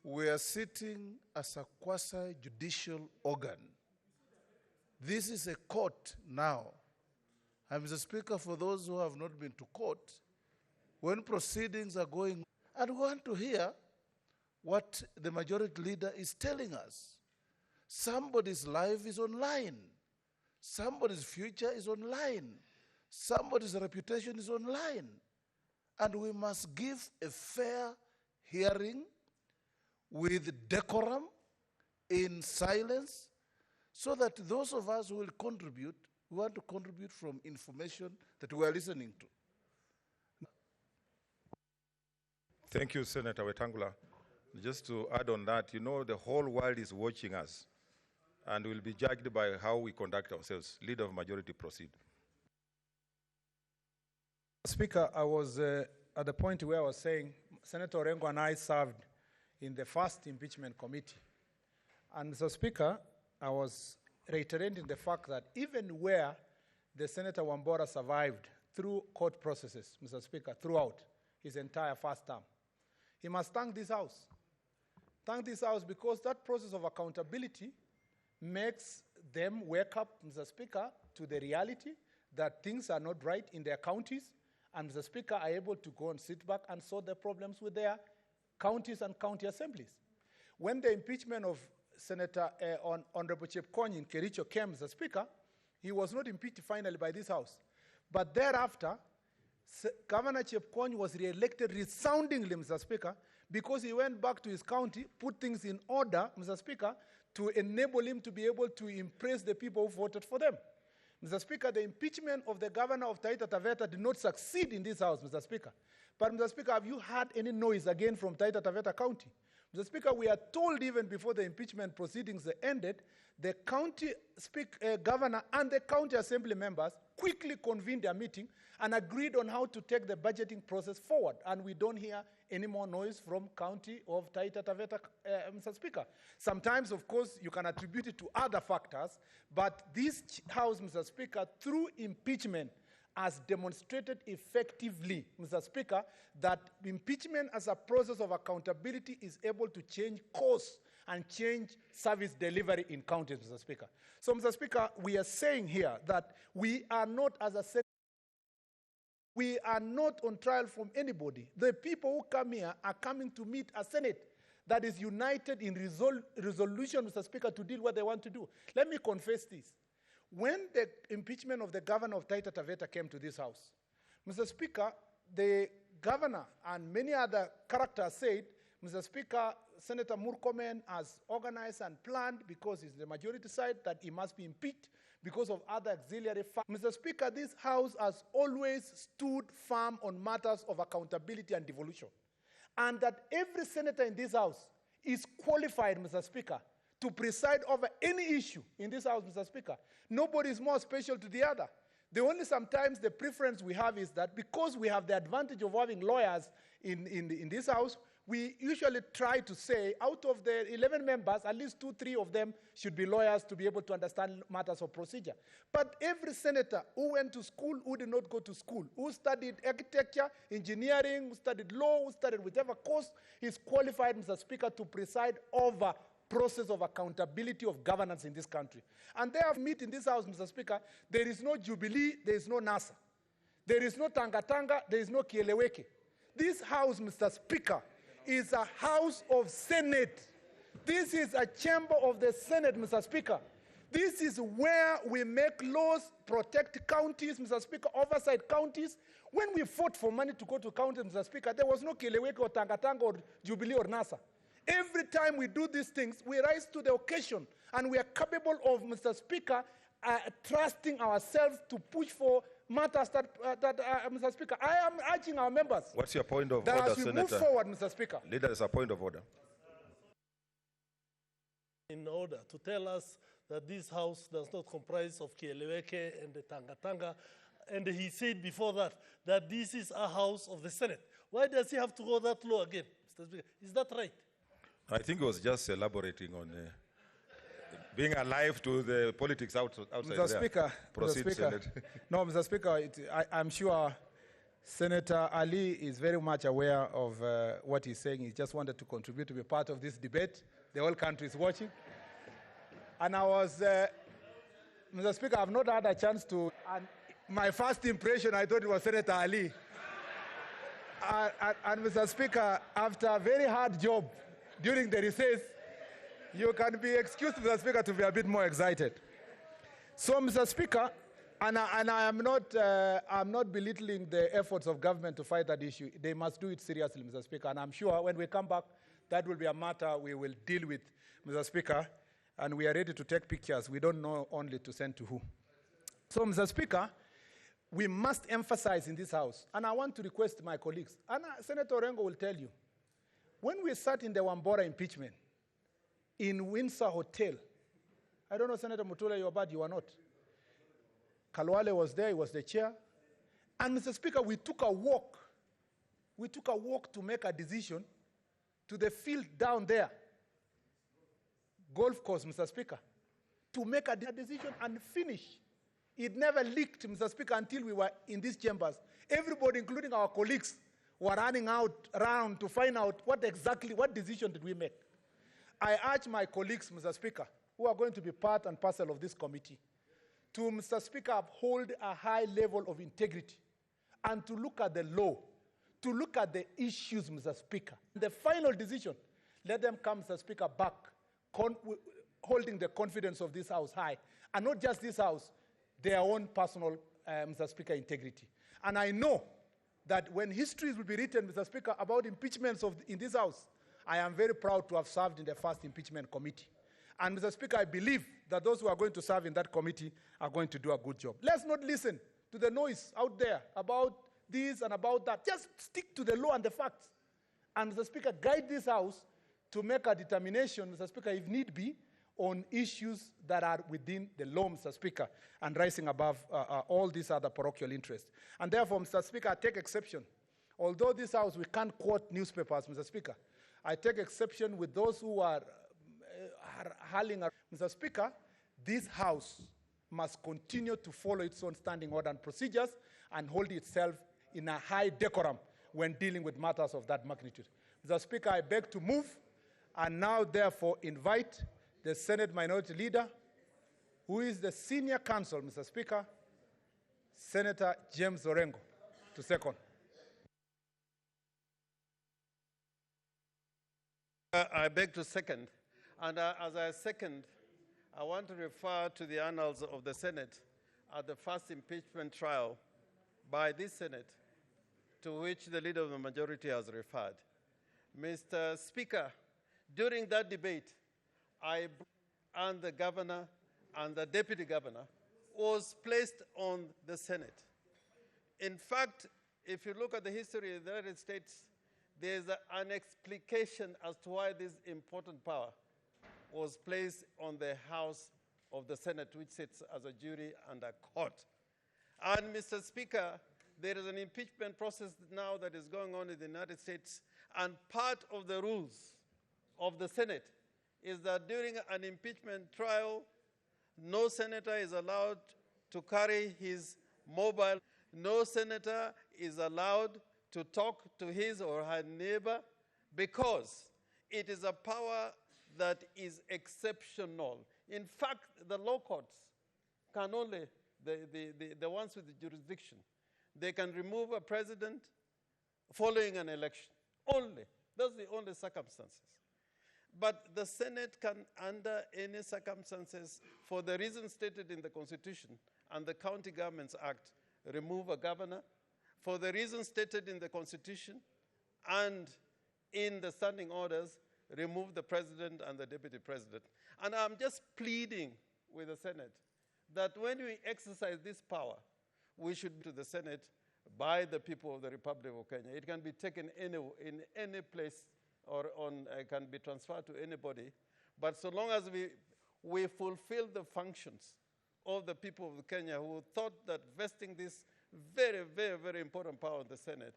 We are sitting as a quasi-judicial organ. This is a court now. And Mr. Speaker, for those who have not been to court, when proceedings are going, and we want to hear what the majority leader is telling us. Somebody's life is online. Somebody's future is online. Somebody's reputation is online. And we must give a fair hearing with decorum, in silence, so that those of us who will contribute, we want to contribute from information that we are listening to. Thank you, Senator Wetangula. Just to add on that, the whole world is watching us and will be judged by how we conduct ourselves. Leader of Majority, proceed. Speaker, I was at the point where I was saying Senator Orengo and I served in the first impeachment committee. And Mr. Speaker, I was reiterating the fact that even where the Senator Wambora survived through court processes, Mr. Speaker, throughout his entire first term, he must thank this House. Thank this House because that process of accountability makes them wake up, Mr. Speaker, to the reality that things are not right in their counties, and Mr. Speaker are able to go and sit back and solve their problems with their counties and county assemblies. When the impeachment of Senator Honorable Chepkonyi in Kericho came, Mr. Speaker, he was not impeached finally by this House. But thereafter, Governor Chepkonyi was re-elected resoundingly, Mr. Speaker, because he went back to his county, put things in order, Mr. Speaker, to enable him to be able to impress the people who voted for them. Mr. Speaker, the impeachment of the governor of Taita Taveta did not succeed in this House, Mr. Speaker. But, Mr. Speaker, have you heard any noise again from Taita Taveta County? Mr. Speaker, we are told even before the impeachment proceedings ended, the county governor and the county assembly members quickly convened a meeting and agreed on how to take the budgeting process forward. And we don't hear any more noise from county of Taita Taveta, Mr. Speaker. Sometimes, of course, you can attribute it to other factors, but this House, Mr. Speaker, through impeachment, has demonstrated effectively, Mr. Speaker, that impeachment as a process of accountability is able to change course and change service delivery in counties, Mr. Speaker. So, Mr. Speaker, we are saying here that we are not, as a Senate, we are not on trial from anybody. The people who come here are coming to meet a Senate that is united in resolution, Mr. Speaker, to deal what they want to do. Let me confess this. When the impeachment of the governor of Taita Taveta came to this House, Mr. Speaker, the governor and many other characters said, Mr. Speaker, Senator Murkomen has organized and planned, because he's the majority side, that he must be impeached because of other auxiliary factors. Mr. Speaker, this House has always stood firm on matters of accountability and devolution. And that every senator in this House is qualified, Mr. Speaker, to preside over any issue in this House, Mr. Speaker. Nobody is more special to the other. The only sometimes the preference we have is that because we have the advantage of having lawyers in this House, we usually try to say, out of the 11 members, at least 2, 3 of them should be lawyers to be able to understand matters of procedure. But every senator who went to school, who did not go to school, who studied architecture, engineering, who studied law, who studied whichever course, is qualified, Mr. Speaker, to preside over process of accountability of governance in this country. And they have met in this house, Mr. Speaker, there is no Jubilee, there is no NASA. There is no Tanga Tanga, there is no Kieleweke. This house, Mr. Speaker, is a house of Senate. This is a chamber of the Senate, Mr. Speaker. This is where we make laws, protect counties, Mr. Speaker, oversight counties. When we fought for money to go to counties, Mr. Speaker, there was no Kieleweke or Tanga Tanga or Jubilee or NASA. Every time we do these things, we rise to the occasion, and we are capable of, Mr. Speaker, trusting ourselves to push for matters that, Mr. Speaker, I am urging our members. What's your point of that order, as we Senator? move forward, Mr. Speaker. Leader, is a point of order. In order to tell us that this house does not comprise of Kieleweke and the Tanga Tanga, and he said before that this is a house of the Senate. Why does he have to go that low again, Mr. Speaker? Is that right? I think he was just elaborating on being alive to the politics outside Mr. there. Speaker, Proceed, Mr. Speaker. Senate. No, Mr. Speaker, I'm sure Senator Ali is very much aware of what he's saying. He just wanted to contribute to be part of this debate. The whole country is watching. And I was, Mr. Speaker, I've not had a chance to, and my first impression, I thought it was Senator Ali. And Mr. Speaker, after a very hard job during the recess, you can be excused, Mr. Speaker, to be a bit more excited. So, Mr. Speaker, and I am not, I'm not belittling the efforts of government to fight that issue. They must do it seriously, Mr. Speaker. And I'm sure when we come back, that will be a matter we will deal with, Mr. Speaker. And we are ready to take pictures. We don't know only to send to who. So, Mr. Speaker, we must emphasize in this house, and I want to request my colleagues, and Senator Orengo will tell you, when we sat in the Wambora impeachment, in Windsor Hotel, I don't know, Senator Mutula, you were bad, you were not. Kalwale was there, he was the chair. And Mr. Speaker, we took a walk. We took a walk to make a decision to the field down there, golf course, Mr. Speaker, to make a decision and finish. It never leaked, Mr. Speaker, until we were in these chambers. Everybody, including our colleagues, were running around to find out what decision did we make. I urge my colleagues, Mr. Speaker, who are going to be part and parcel of this committee, to, Mr. Speaker, uphold a high level of integrity and to look at the law, to look at the issues, Mr. Speaker. The final decision, let them come, Mr. Speaker, back, holding the confidence of this House high, and not just this House, their own personal, Mr. Speaker, integrity. And I know that when histories will be written, Mr. Speaker, about impeachments in this House, I am very proud to have served in the first impeachment committee. And, Mr. Speaker, I believe that those who are going to serve in that committee are going to do a good job. Let's not listen to the noise out there about this and about that. Just stick to the law and the facts. And, Mr. Speaker, guide this House to make a determination, Mr. Speaker, if need be, on issues that are within the law, Mr. Speaker, and rising above all these other parochial interests. And therefore, Mr. Speaker, I take exception. Although this House, we can't quote newspapers, Mr. Speaker, I take exception with those who are hurling. Mr. Speaker, this House must continue to follow its own standing order and procedures and hold itself in a high decorum when dealing with matters of that magnitude. Mr. Speaker, I beg to move and now therefore invite the Senate Minority Leader, who is the Senior Counsel, Mr. Speaker, Senator James Orengo, to second. I beg to second. And as I second, I want to refer to the annals of the Senate at the first impeachment trial by this Senate, to which the Leader of the Majority has referred. Mr. Speaker, during that debate, and the governor and the deputy governor was placed on the Senate. In fact, if you look at the history of the United States, there's an explication as to why this important power was placed on the House of the Senate, which sits as a jury and a court. And Mr. Speaker, there is an impeachment process now that is going on in the United States, And part of the rules of the Senate is that during an impeachment trial, no senator is allowed to carry his mobile. No senator is allowed to talk to his or her neighbor, because it is a power that is exceptional. In fact, the law courts can only, the ones with the jurisdiction, they can remove a president following an election. Only. That's the only circumstances. But the Senate can, under any circumstances, for the reasons stated in the Constitution and the County Governments Act, remove a governor. For the reasons stated in the Constitution and in the standing orders, remove the president and the deputy president. And I'm just pleading with the Senate that when we exercise this power, we should to the Senate by the people of the Republic of Kenya. It can be taken in any place, or can be transferred to anybody. But so long as we fulfill the functions of the people of Kenya who thought that vesting this very, very, very important power in the Senate,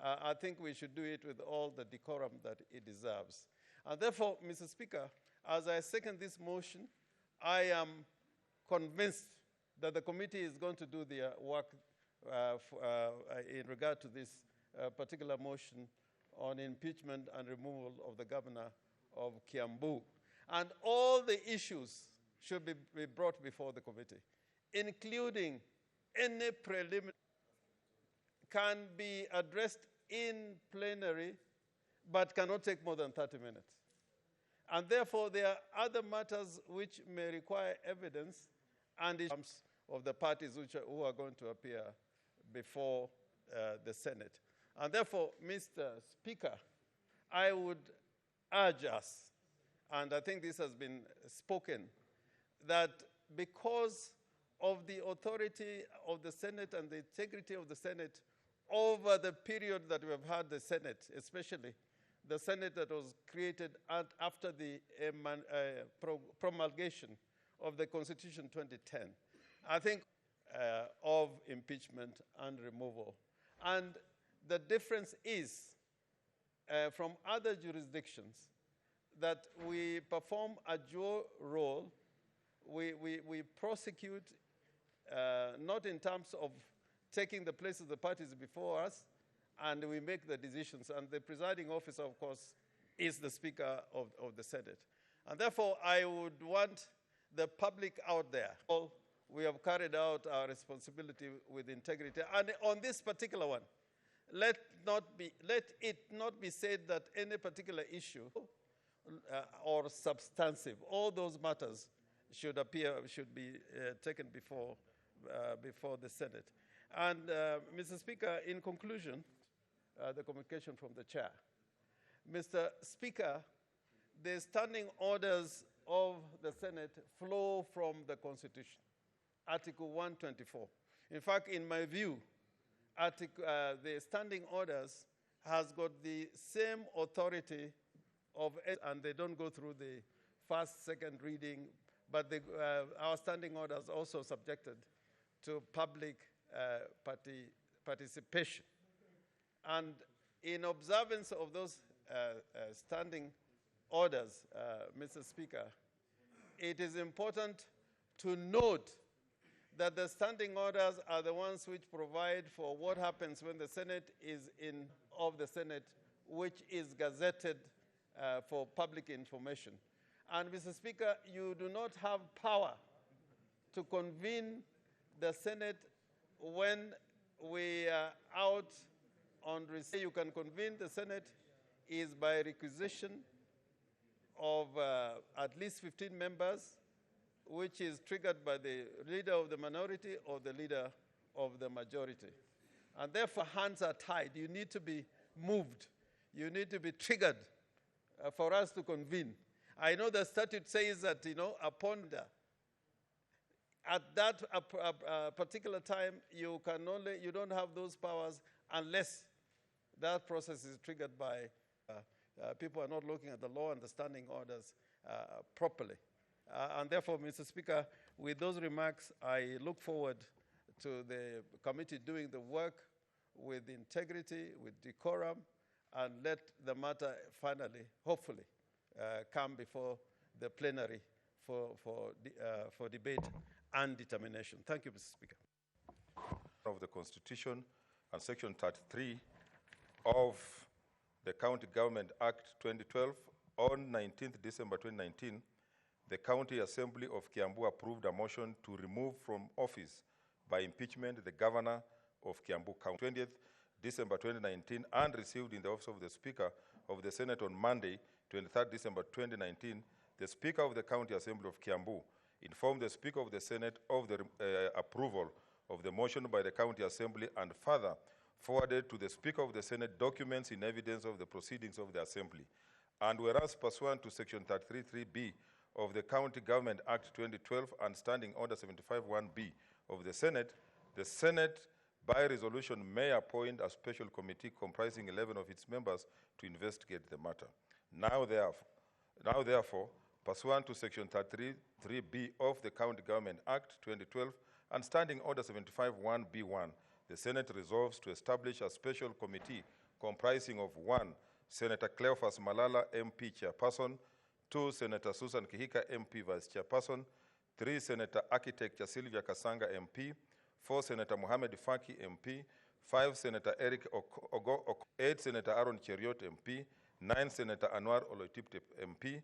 I think we should do it with all the decorum that it deserves. And therefore, Mr. Speaker, as I second this motion, I am convinced that the committee is going to do their work in regard to this particular motion on impeachment and removal of the governor of Kiambu. And all the issues should be brought before the committee, including any preliminary can be addressed in plenary, but cannot take more than 30 minutes. And therefore, there are other matters which may require evidence and issues of the parties who are going to appear before the Senate. And therefore, Mr. Speaker, I would urge us, and I think this has been spoken, that because of the authority of the Senate and the integrity of the Senate over the period that we have had the Senate, especially the Senate that was created after the promulgation of the Constitution 2010, I think of impeachment and removal. And the difference is from other jurisdictions that we perform a dual role. We prosecute not in terms of taking the place of the parties before us, and we make the decisions. And the presiding officer, of course, is the Speaker of the Senate. And therefore, I would want the public out there. We have carried out our responsibility with integrity. And on this particular one, let it not be said that any particular issue or substantive, all those matters should be taken before the Senate. And Mr. Speaker, in conclusion, the communication from the chair. Mr. Speaker, the standing orders of the Senate flow from the Constitution, Article 124. In fact, in my view, the standing orders has got the same authority of, and they don't go through the first, second reading, but our standing orders also subjected to public participation. And in observance of those standing orders, Mr. Speaker, it is important to note that the standing orders are the ones which provide for what happens when the Senate is of the Senate, which is gazetted for public information. And Mr. Speaker, you do not have power to convene the Senate when we are out on recess. You can convene the Senate is by requisition of at least 15 members, which is triggered by the leader of the minority or the leader of the majority. And therefore, hands are tied. You need to be moved. You need to be triggered for us to convene. I know the statute says that, upon at that particular time, you don't have those powers unless that process is triggered by people are not looking at the law and the standing orders properly. And therefore, Mr. Speaker, with those remarks, I look forward to the committee doing the work with integrity, with decorum, and let the matter finally, hopefully, come before the plenary for debate and determination. Thank you, Mr. Speaker. Of the Constitution and Section 33 of the County Government Act 2012, on 19th December 2019, the County Assembly of Kiambu approved a motion to remove from office by impeachment the Governor of Kiambu County. 20th December 2019, and received in the office of the Speaker of the Senate on Monday, 23rd December 2019, the Speaker of the County Assembly of Kiambu informed the Speaker of the Senate of the approval of the motion by the County Assembly, and further forwarded to the Speaker of the Senate documents in evidence of the proceedings of the Assembly. And whereas pursuant to Section 33(3)(b) of the County Government Act 2012 and Standing Order 75(1)(b) of the Senate by resolution may appoint a special committee comprising 11 of its members to investigate the matter. Now therefore, pursuant to Section 33(3)(b) of the County Government Act 2012 and Standing Order 75(1)(b)(1), the Senate resolves to establish a special committee comprising of 1. Senator Cleophas Malala, MP Chairperson; 2. Senator Susan Kihika, MP Vice Chairperson; 3. Senator Architect Sylvia Kasanga, MP; 4. Senator Mohamed Faki, MP; 5. Senator Eric Ogo; 8. Senator Aaron Cheriot, MP; 9. Senator Anwar Oloitiptip, MP;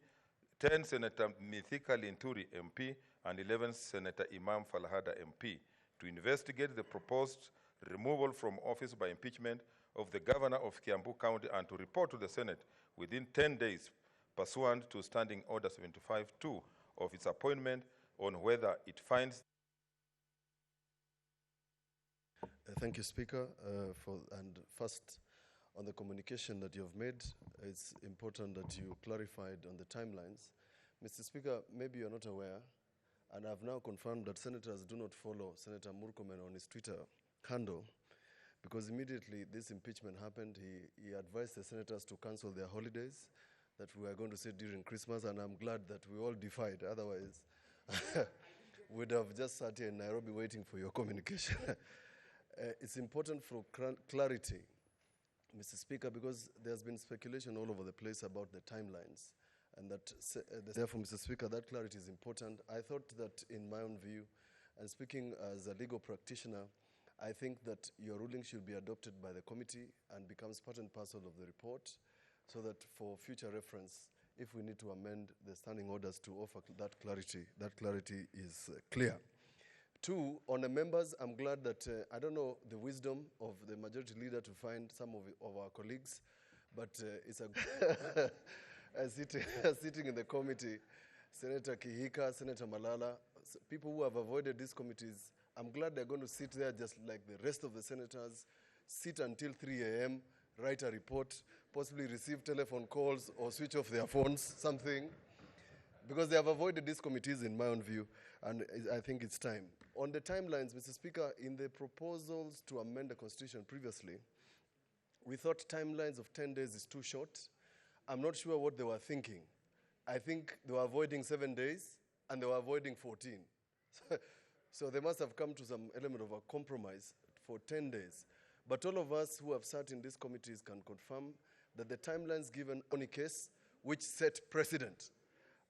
10. Senator Mithika Linturi, MP; and 11. Senator Imam Falahada, MP, to investigate the proposed removal from office by impeachment of the Governor of Kiambu County and to report to the Senate within 10 days pursuant to Standing Order 75(2) of its appointment on whether it finds. Thank you, Speaker. And first, on the communication that you have made, it's important that you clarified on the timelines. Mr. Speaker, maybe you're not aware, and I've now confirmed that senators do not follow Senator Murkomen on his Twitter handle, because immediately this impeachment happened, he advised the senators to cancel their holidays that we were going to say during Christmas, and I'm glad that we all defied. Otherwise, we'd have just sat here in Nairobi waiting for your communication. It's important for clarity, Mr. Speaker, because there's been speculation all over the place about the timelines. And that, therefore, Mr. Speaker, that clarity is important. I thought that in my own view, and speaking as a legal practitioner, I think that your ruling should be adopted by the committee and becomes part and parcel of the report, so that for future reference, if we need to amend the standing orders to offer that clarity is clear. 2, on the members, I'm glad that, I don't know the wisdom of the majority leader to find some of our colleagues, but it's a sitting in the committee, Senator Kihika, Senator Malala, people who have avoided these committees, I'm glad they're going to sit there just like the rest of the senators, sit until 3 a.m., write a report, possibly receive telephone calls or switch off their phones, something, because they have avoided these committees in my own view, and I think it's time. On the timelines, Mr. Speaker, in the proposals to amend the Constitution previously, we thought timelines of 10 days is too short. I'm not sure what they were thinking. I think they were avoiding 7 days, and they were avoiding 14. So they must have come to some element of a compromise for 10 days. But all of us who have sat in these committees can confirm that the timelines given on a case which set precedent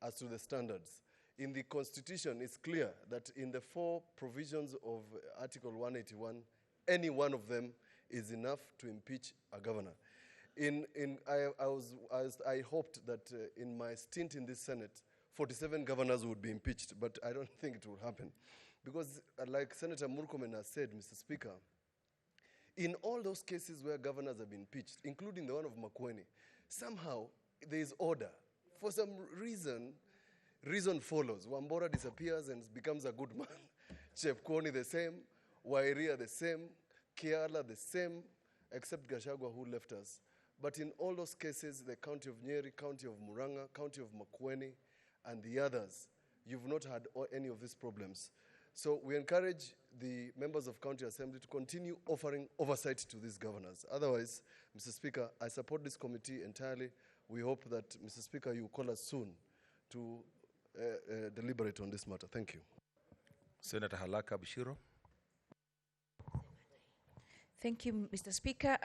as to the standards. In the Constitution, it's clear that in the 4 provisions of Article 181, any one of them is enough to impeach a governor. I hoped that in my stint in this Senate, 47 governors would be impeached, but I don't think it will happen. Because like Senator Murkomen has said, Mr. Speaker, in all those cases where governors have been impeached, including the one of Makueni, somehow there is order. For some reason follows. Wambora disappears and becomes a good man. Chepkwony the same, Wairia the same, Kiala the same, except Gachagua who left us. But in all those cases, the county of Nyeri, county of Muranga, county of Makueni, and the others, you've not had any of these problems. So we encourage the members of County Assembly to continue offering oversight to these governors. Otherwise, Mr. Speaker, I support this committee entirely. We hope that, Mr. Speaker, you call us soon to deliberate on this matter. Thank you. Senator Halaka Bishiro. Thank you, Mr. Speaker.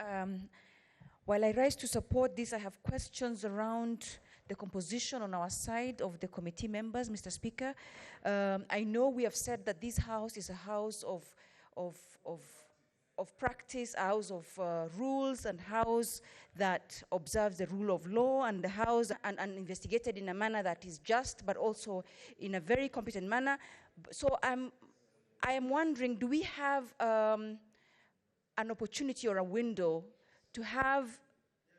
While I rise to support this, I have questions around the composition on our side of the committee members, Mr. Speaker. I know we have said that this house is a house of practice, a house of rules, and house that observes the rule of law, and the house and investigated in a manner that is just, but also in a very competent manner. So I am wondering, do we have an opportunity or a window to have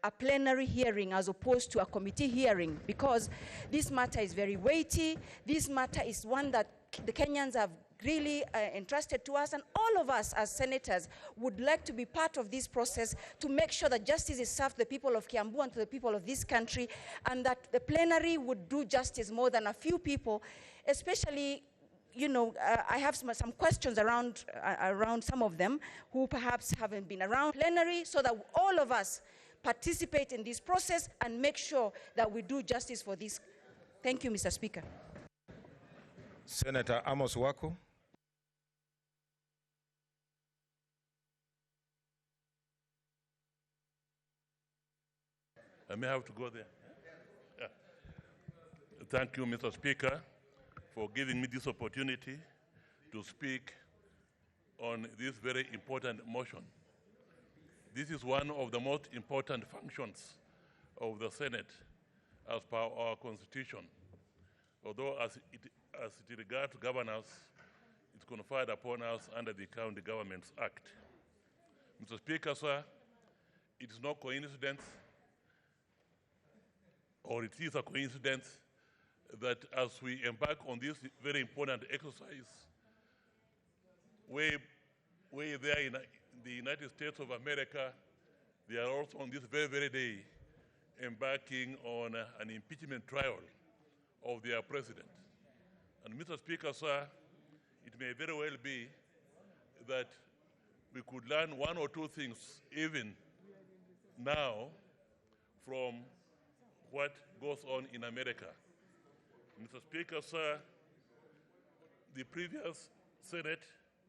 a plenary hearing as opposed to a committee hearing? Because this matter is very weighty. This matter is one that the Kenyans have really entrusted to us, and all of us as senators would like to be part of this process to make sure that justice is served to the people of Kiambu and to the people of this country, and that the plenary would do justice more than a few people, especially, you know, I have some questions around some of them who perhaps haven't been around plenary, so that all of us participate in this process and make sure that we do justice for this. Thank you, Mr. Speaker. Senator Amos Waku. I may have to go there. Yeah. Thank you, Mr. Speaker, for giving me this opportunity to speak on this very important motion. This is one of the most important functions of the Senate as per our Constitution, although as it regards governance, it's conferred upon us under the County Governments Act. Mr. Speaker, sir, it is no coincidence, or it is a coincidence, that as we embark on this very important exercise, way there in the United States of America, they are also on this very, very day embarking on an impeachment trial of their president. And Mr. Speaker, sir, it may very well be that we could learn one or two things even now from what goes on in America. Mr. Speaker, sir, the previous senator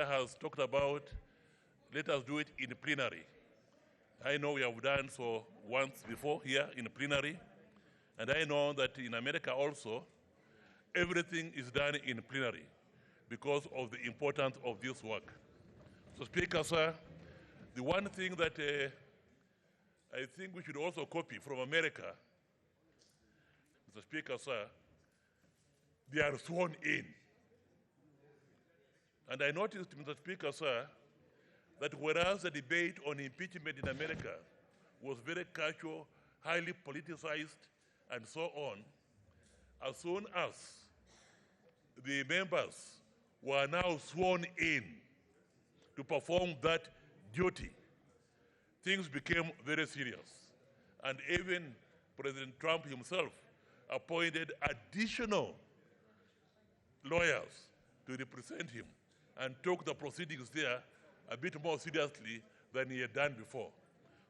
has talked about, let us do it in plenary. I know we have done so once before here in plenary, and I know that in America also, everything is done in plenary because of the importance of this work. So, Speaker, sir, the one thing that I think we should also copy from America, Mr. Speaker, sir, they are sworn in. And I noticed, Mr. Speaker, sir, that whereas the debate on impeachment in America was very casual, highly politicized, and so on, as soon as the members were now sworn in to perform that duty, things became very serious. And even President Trump himself appointed additional lawyers to represent him and took the proceedings there a bit more seriously than he had done before.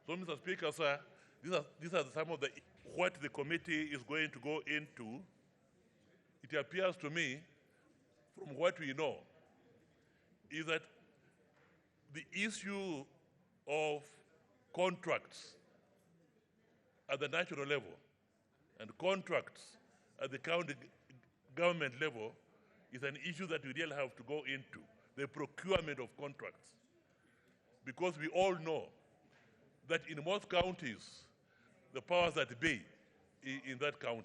So, Mr. Speaker, sir, these are some of what the committee is going to go into. It appears to me, from what we know, is that the issue of contracts at the national level and contracts at the county government level is an issue that we really have to go into, the procurement of contracts. Because we all know that in most counties, the powers that be in that county,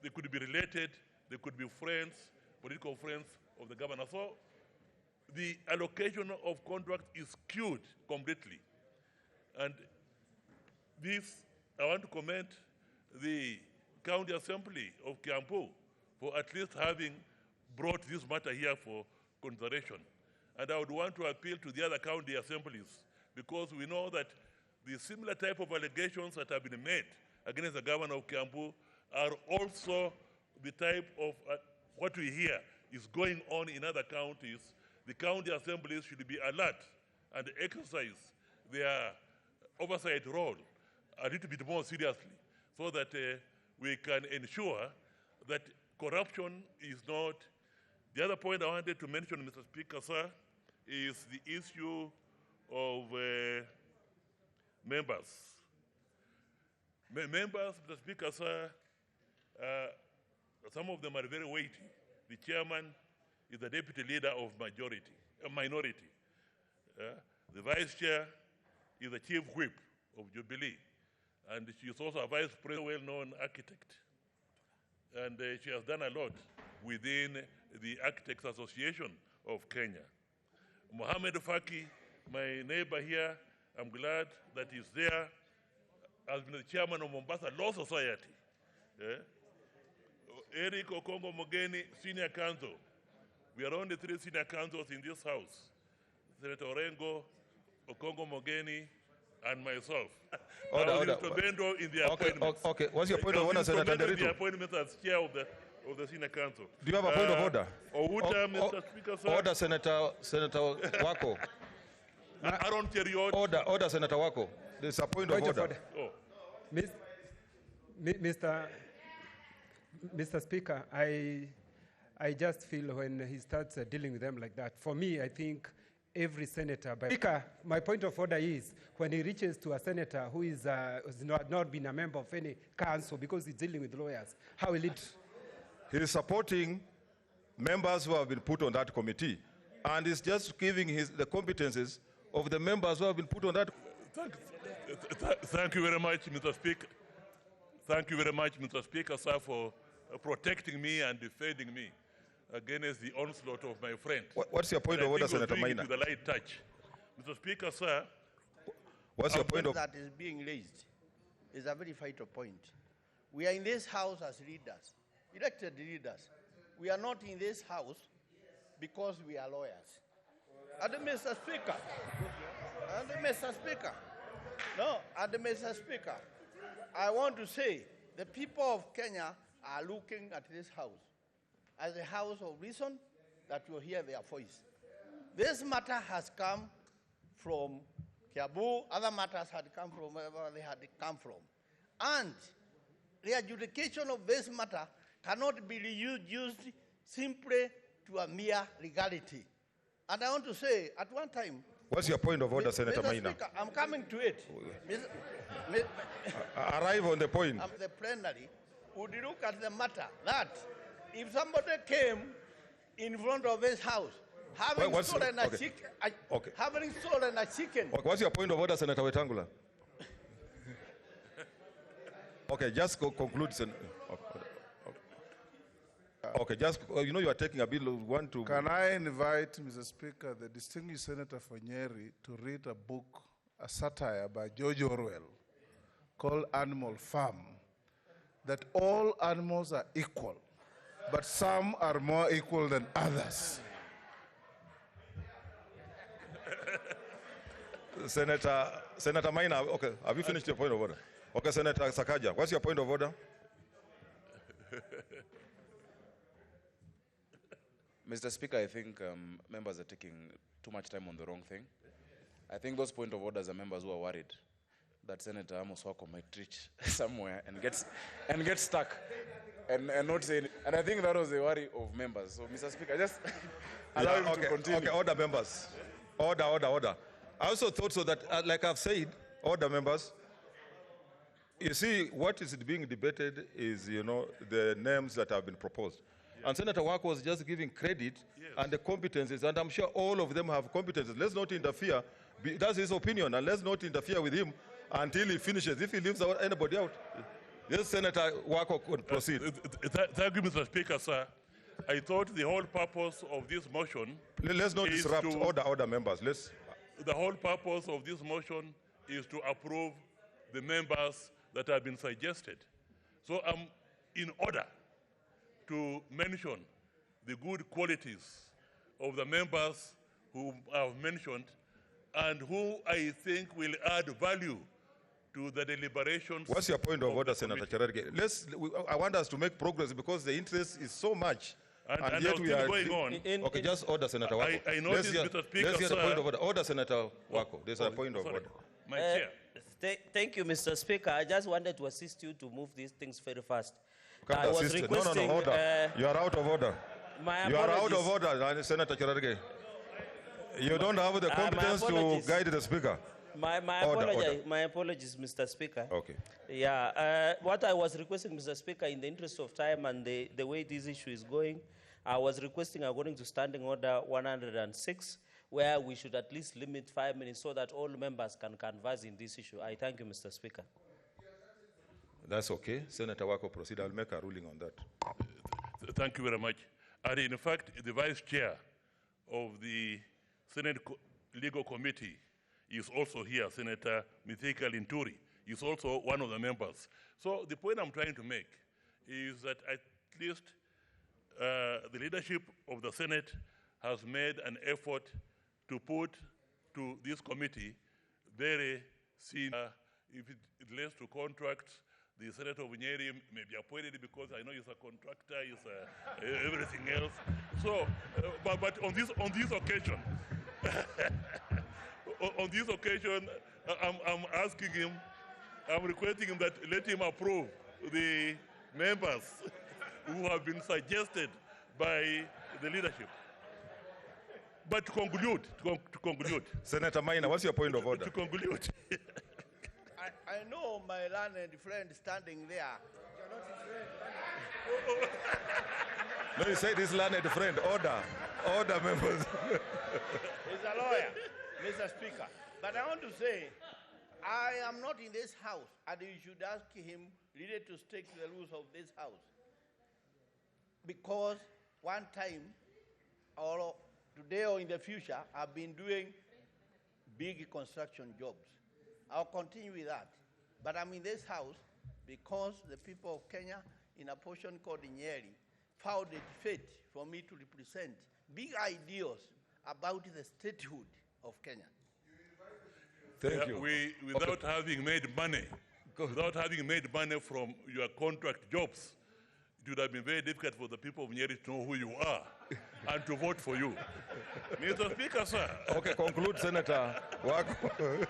they could be related, they could be friends, political friends of the governor. So the allocation of contracts is skewed completely. And this, I want to commend the County Assembly of Kiambu for at least having brought this matter here for consideration. And I would want to appeal to the other county assemblies, because we know that the similar type of allegations that have been made against the governor of Kiambu are also the type of what we hear is going on in other counties. The county assemblies should be alert and exercise their oversight role a little bit more seriously, so that we can ensure that corruption is not The other point I wanted to mention, Mr. Speaker, sir, is the issue of members. Members, Mr. Speaker, sir, some of them are very weighty. The chairman is the deputy leader of minority. The vice chair is the chief whip of Jubilee. And she is also a vice president, well-known architect. And she has done a lot within the Architects Association of Kenya. Mohammed Faki, my neighbor here, I'm glad that he's there, has been the chairman of Mombasa Law Society. Eric Okongo Mogeni, senior counsel. We are only 3 senior counsels in this house. Senator Orengo, Okongo Mogeni, and myself. Order. In the appointment. Okay. What's your point of order, Senator Nderitu? The appointment as chair of the senior council. Do you have a point of order? Mr. Speaker, sir. Order, Senator Wako. Aaron Teriot. Order, Senator Wako. There's a point of order. Oh. Mr. Speaker, I just feel when he starts dealing with them like that, for me, I think every senator. Speaker, my point of order is when he reaches to a senator who has not been a member of any council because he's dealing with lawyers, how will it? He is supporting members who have been put on that committee, and is just giving the competences of the members who have been put on that. Thank you very much, Mr. Speaker. Thank you very much, Mr. Speaker, sir, for protecting me and defending me against the onslaught of my friend. What's your point of order, Senator Maina? With a light touch. Mr. Speaker, sir. What's your point of that is being raised is a very vital point. We are in this house as leaders, elected leaders. We are not in this house because we are lawyers. And Mr. Speaker, Mr. Speaker, I want to say the people of Kenya are looking at this house as a house of reason that will hear their voice. This matter has come from Kiabu, other matters had come from wherever they had come from. And the adjudication of this matter cannot be reduced simply to a mere legality. And I want to say, at one time... What's your point of order, Senator Maina? Speaker, I'm coming to it. Arrive on the point. The plenary would look at the matter that if somebody came in front of this house, having stolen a chicken, What's your point of order, Senator Wetangula? Okay, just conclude. Okay, just, you are taking a bill, want to... Can I invite, Mr. Speaker, the distinguished Senator Fonyeri to read a book, a satire by George Orwell called Animal Farm, that all animals are equal, but some are more equal than others. Senator Maina, okay, have you finished your point of order? Okay, Senator Sakaja, what's your point of order? Mr. Speaker, I think members are taking too much time on the wrong thing. I think those point of orders are members who are worried that Senator Amos Wako might reach somewhere and get stuck and not say anything. And I think that was the worry of members. So, Mr. Speaker, just allow him to continue. Okay, order, members. Order. I also thought so that, like I've said, order, members. You see, what is being debated is, the names that have been proposed. And Senator Wako was just giving credit and the competencies, and I'm sure all of them have competencies. Let's not interfere. That's his opinion, and let's not interfere with him until he finishes. If he leaves anybody out, yes, Senator Wako could proceed. Thank you, Mr. Speaker, sir. I thought the whole purpose of this motion... Let's not disrupt order, members. The whole purpose of this motion is to approve the members that have been suggested. So I'm in order to mention the good qualities of the members who I've mentioned and who I think will add value to the deliberations. What's your point of order, Senator Cherargei? I want us to make progress because the interest is so much. And yet we are going on. Okay, just order, Senator Wako. I noticed, Mr. Speaker, let's hear the point of order. Order, Senator Wako. There's a point of order. My chair. Thank you, Mr. Speaker. I just wanted to assist you to move these things very fast. I was requesting... No, order. You are out of order. You are out of order, Senator Cherargei. You don't have the competence to guide the speaker. My apologies, Mr. Speaker. Okay. Yeah, what I was requesting, Mr. Speaker, in the interest of time and the way this issue is going, I was requesting according to Standing Order 106, where we should at least limit 5 minutes so that all members can converse in this issue. I thank you, Mr. Speaker. That's okay. Senator Wako, proceed. I'll make a ruling on that. Thank you very much. And in fact, the vice chair of the Senate Legal Committee is also here, Senator Mithika Linturi, is also one of the members. So the point I'm trying to make is that at least the leadership of the Senate has made an effort to put to this committee very senior, if it relates to contracts, the Senator of Nyeri may be appointed because I know he's a contractor, he's everything else. So, but on this occasion, on this occasion, I'm asking him, I'm requesting him that let him approve the members who have been suggested by the leadership. But to conclude. Senator Maina, what's your point of order? To conclude. I know my learned friend standing there. No, you say this learned friend. Order, members. He's a lawyer, Mr. Speaker. But I want to say, I am not in this house, and you should ask him really to stick to the rules of this house. Because one time, or today or in the future, I've been doing big construction jobs. I'll continue with that. But I'm in this house because the people of Kenya, in a portion called Nyeri, found it fit for me to represent big ideas about the statehood of Kenya. Thank you. Without having made money from your contract jobs, it would have been very difficult for the people of Nyeri to know who you are and to vote for you. Mr. Speaker, sir. Okay, conclude, Senator Wako.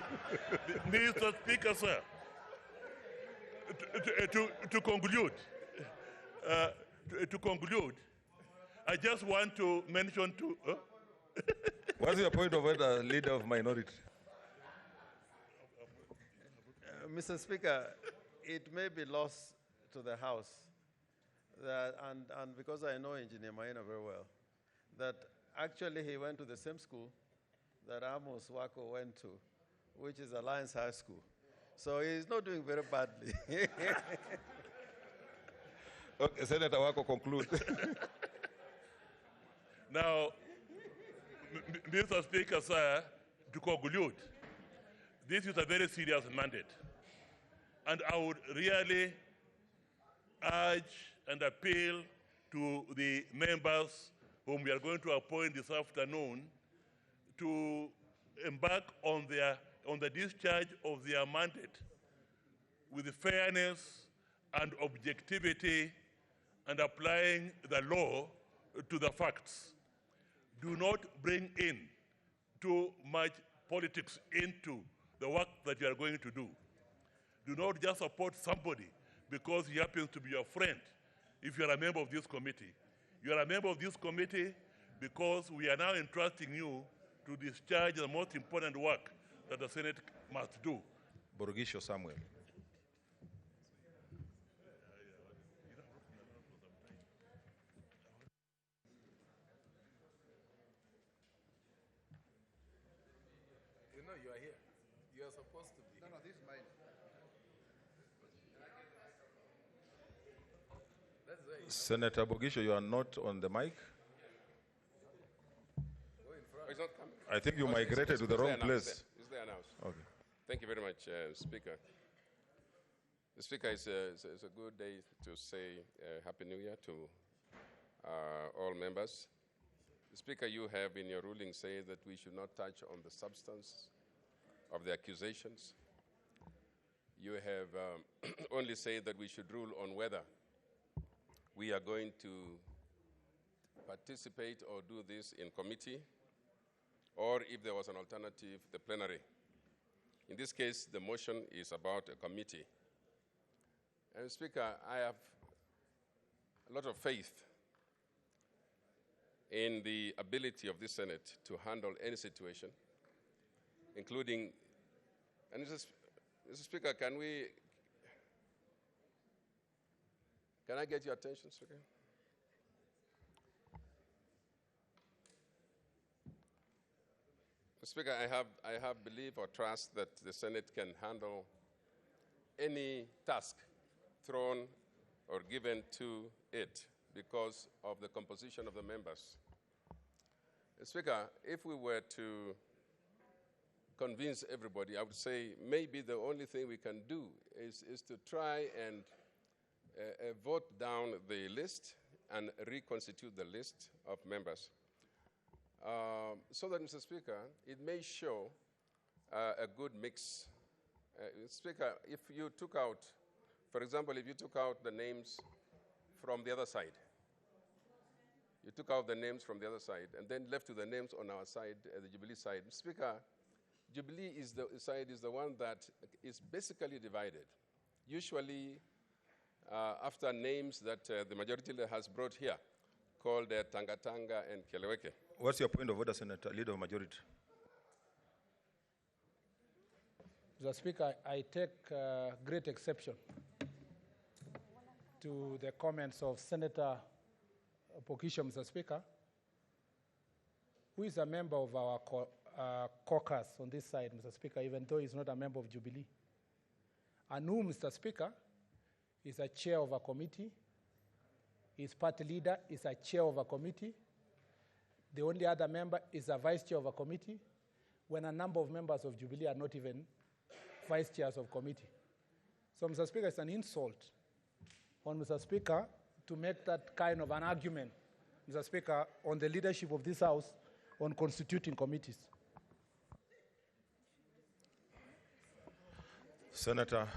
Mr. Speaker, sir. To conclude, I just want to mention to... What's your point of order, leader of minority? Mr. Speaker, it may be lost to the House, that, and because I know Engineer Maina very well, that actually he went to the same school that Amos Wako went to, which is Alliance High School. So he's not doing very badly. Okay, Senator Wako, conclude. Now, Mr. Speaker, sir, to conclude, this is a very serious mandate. And I would really urge and appeal to the members whom we are going to appoint this afternoon to embark on the discharge of their mandate with fairness and objectivity and applying the law to the facts. Do not bring in too much politics into the work that you are going to do. Do not just support somebody because he happens to be your friend if you are a member of this committee. You are a member of this committee because we are now entrusting you to discharge the most important work that the Senate must do. Borogisho Samuel. You know you are here. You are supposed to be. No, this is mine. Senator Bogisho, you are not on the mic. It's not coming. I think you migrated to the wrong place. It's there now. Okay. Thank you very much, Speaker. The Speaker, it's a good day to say Happy New Year to all members. The Speaker, you have in your ruling said that we should not touch on the substance of the accusations. You have only said that we should rule on whether we are going to participate or do this in committee, or if there was an alternative, the plenary. In this case, the motion is about a committee. And Speaker, I have a lot of faith in the ability of this Senate to handle any situation, including, and Mr. Speaker, can I get your attention, Speaker? Speaker, I have belief or trust that the Senate can handle any task thrown or given to it because of the composition of the members. Speaker, if we were to convince everybody, I would say maybe the only thing we can do is to try and vote down the list and reconstitute the list of members. So that, Mr. Speaker, it may show a good mix. Speaker, if you took out, for example, if you took out the names from the other side, you took out the names from the other side and then left to the names on our side, the Jubilee side. Speaker, Jubilee is the one that is basically divided. Usually after names that the majority leader has brought here, called Tangatanga and Keleweke. What's your point of order, Senator, Leader of Majority? Mr. Speaker, I take great exception to the comments of Senator Pokisho, Mr. Speaker, who is a member of our caucus on this side, Mr. Speaker, even though he's not a member of Jubilee, and who, Mr. Speaker, is a chair of a committee, his party leader is a chair of a committee, the only other member is a vice chair of a committee, when a number of members of Jubilee are not even vice chairs of committee. So, Mr. Speaker, it's an insult on Mr. Speaker to make that kind of an argument, Mr. Speaker, on the leadership of this House on constituting committees. Senator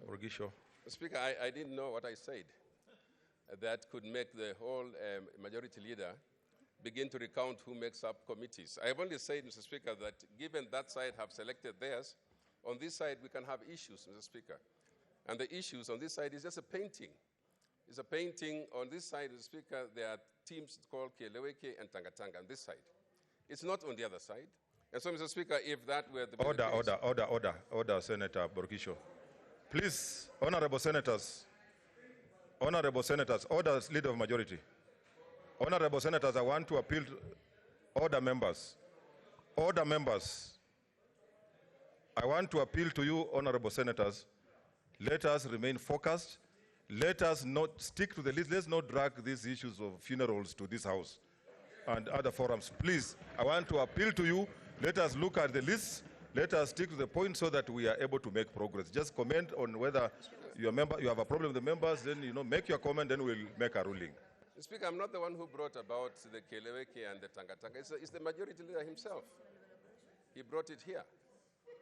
Borgisho. Speaker, I didn't know what I said that could make the whole majority leader begin to recount who makes up committees. I have only said, Mr. Speaker, that given that side have selected theirs, on this side we can have issues, Mr. Speaker. And the issues on this side is just a painting. It's a painting. On this side, Mr. Speaker, there are teams called Keleweke and Tangatanga on this side. It's not on the other side. And so, Mr. Speaker, if that were the Order, Senator Borgisho. Please, honorable senators, order, Leader of Majority. Honorable senators, I want to appeal to order members. Order members. I want to appeal to you, honorable senators. Let us remain focused. Let us not stick to the list. Let's not drag these issues of funerals to this House and other forums. Please, I want to appeal to you. Let us look at the list. Let us stick to the point so that we are able to make progress. Just comment on whether you have a problem with the members, then make your comment, then we'll make a ruling. Speaker, I'm not the one who brought about the Keleweke and the Tangatanga. It's the majority leader himself. He brought it here.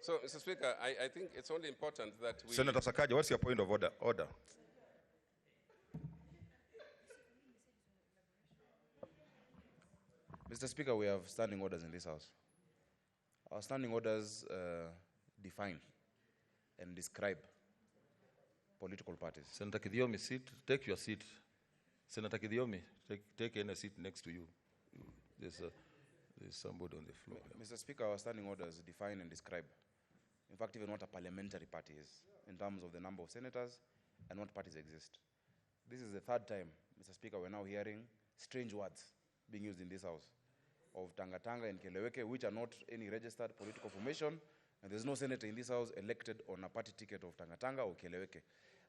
So, Mr. Speaker, I think it's only important that we... Senator Sakaja, what's your point of order? Mr. Speaker, we have standing orders in this House. Our standing orders define and describe political parties. Senator Kidiomi, take your seat. Senator Kidiomi, take any seat next to you. There's somebody on the floor. Mr. Speaker, our standing orders define and describe, in fact, even what a parliamentary party is, in terms of the number of senators and what parties exist. This is the third time, Mr. Speaker, we're now hearing strange words being used in this House of Tangatanga and Keleweke, which are not any registered political formation, and there's no senator in this House elected on a party ticket of Tangatanga or Keleweke.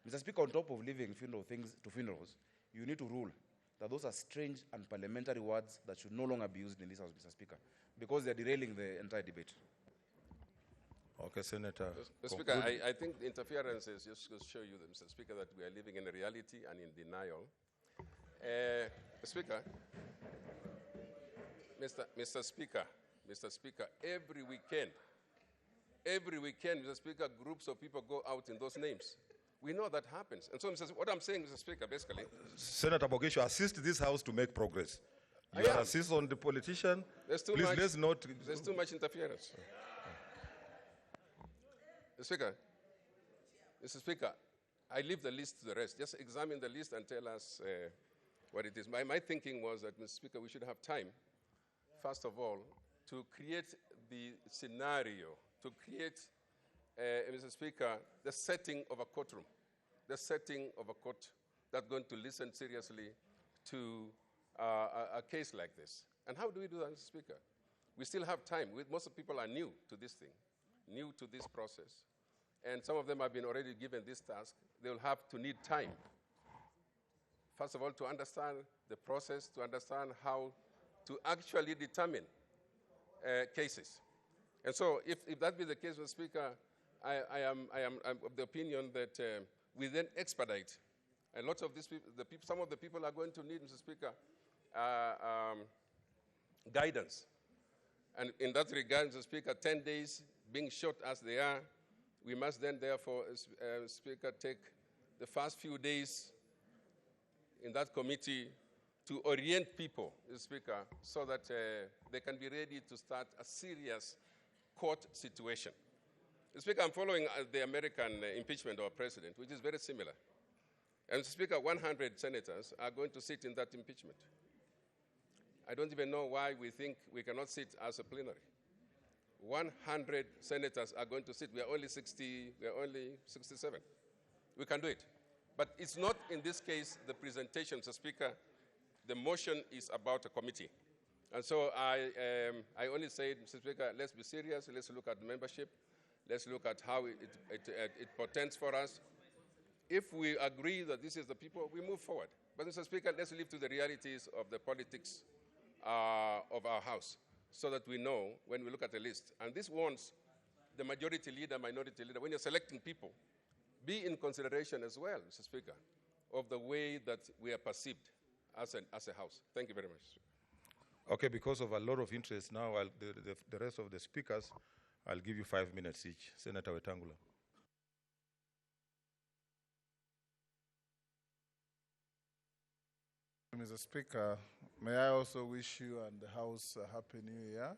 Mr. Speaker, on top of leaving things to funerals, you need to rule that those are strange and parliamentary words that should no longer be used in this House, Mr. Speaker, because they're derailing the entire debate. Okay, Senator. Mr. Speaker, I think the interference is just to show you, Mr. Speaker, that we are living in a reality and in denial. Speaker, Mr. Speaker, every weekend, Mr. Speaker, groups of people go out in those names. We know that happens. And so, what I'm saying, Mr. Speaker, basically... Senator Bogesho, assist this House to make progress. You assist on the politician. There's too much interference. Mr. Speaker, I leave the list to the rest. Just examine the list and tell us what it is. My thinking was that, Mr. Speaker, we should have time, first of all, to create the scenario, to create, Mr. Speaker, the setting of a courtroom, the setting of a court that's going to listen seriously to a case like this. And how do we do that, Mr. Speaker? We still have time. Most of the people are new to this thing, new to this process. And some of them have been already given this task. They will have to need time, first of all, to understand the process, to understand how to actually determine cases. And so if that be the case, Mr. Speaker, I am of the opinion that we then expedite. And lots of these people, some of the people are going to need, Mr. Speaker, guidance. And in that regard, Mr. Speaker, 10 days being short as they are, we must then therefore, Speaker, take the first few days in that committee to orient people, Mr. Speaker, so that they can be ready to start a serious court situation. Mr. Speaker, I'm following the American impeachment of a president, which is very similar. And Mr. Speaker, 100 senators are going to sit in that impeachment. I don't even know why we think we cannot sit as a plenary. 100 senators are going to sit. We are only 67. We can do it. But it's not, in this case, the presentation, Mr. Speaker. The motion is about a committee. And so I only say, Mr. Speaker, let's be serious. Let's look at membership. Let's look at how it portends for us. If we agree that this is the people, we move forward. But, Mr. Speaker, let's live to the realities of the politics of our House, so that we know when we look at the list. And this wants the majority leader, minority leader, when you're selecting people, be in consideration as well, Mr. Speaker, of the way that we are perceived as a House. Thank you very much. Okay, because of a lot of interest now, the rest of the speakers, I'll give you 5 minutes each. Senator Wetangula. Mr. Speaker, may I also wish you and the House a Happy New Year.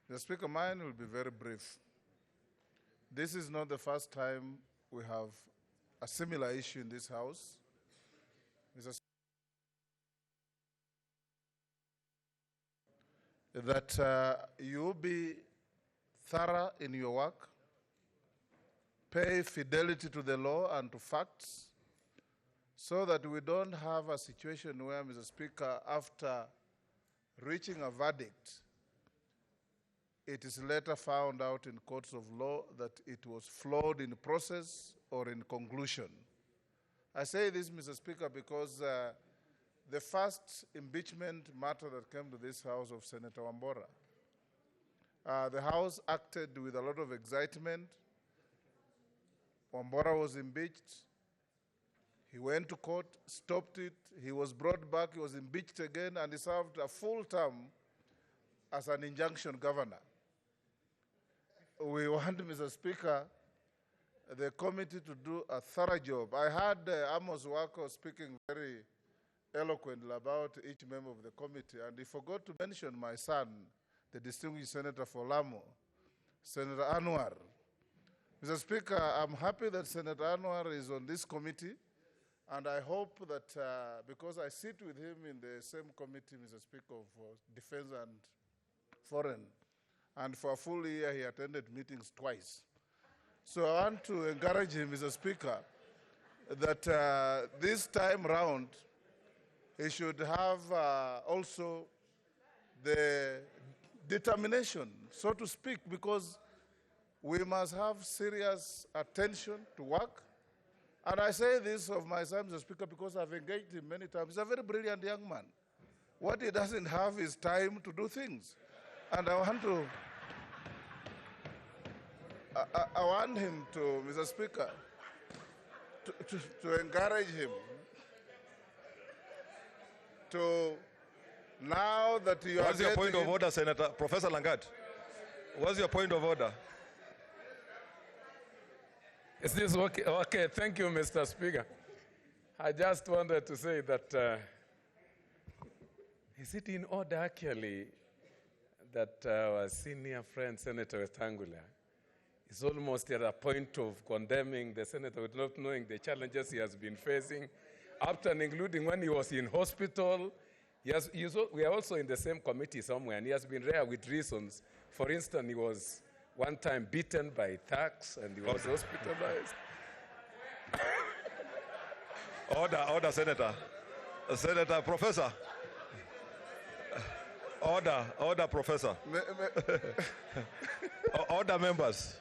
Mr. Speaker, mine will be very brief. This is not the first time we have a similar issue in this House. Mr. That you be thorough in your work, pay fidelity to the law and to facts, so that we don't have a situation where, Mr. Speaker, after reaching a verdict, it is later found out in courts of law that it was flawed in process or in conclusion. I say this, Mr. Speaker, because the first impeachment matter that came to this House of Senator Wambora, the House acted with a lot of excitement. Wambora was impeached. He went to court, stopped it. He was brought back. He was impeached again, and he served a full term as an injunction governor. We want, Mr. Speaker, the committee to do a thorough job. I heard Amos Wako speaking very eloquently about each member of the committee, and he forgot to mention my son, the distinguished senator for Lamu, Senator Anwar. Mr. Speaker, I'm happy that Senator Anwar is on this committee, and I hope that because I sit with him in the same committee, Mr. Speaker, of Defense and Foreign, and for a full year he attended meetings twice. So I want to encourage him, Mr. Speaker, that this time round he should have also the determination, so to speak, because we must have serious attention to work. And I say this of my son, Mr. Speaker, because I've engaged him many times. He's a very brilliant young man. What he doesn't have is time to do things. And I want to, I want him to, Mr. Speaker, to encourage him to, now that you What's your point of order, Senator? Professor Langat, what's your point of order? Is this okay? Okay, thank you, Mr. Speaker. I just wanted to say that, is it in order actually that our senior friend, Senator Wetangula, is almost at a point of condemning the senator with not knowing the challenges he has been facing up and including when he was in hospital. We are also in the same committee somewhere, and he has been rare with reasons. For instance, he was one time beaten by thugs, and he was hospitalized. Order, Senator. Senator, Professor. Order, Professor. Order, members.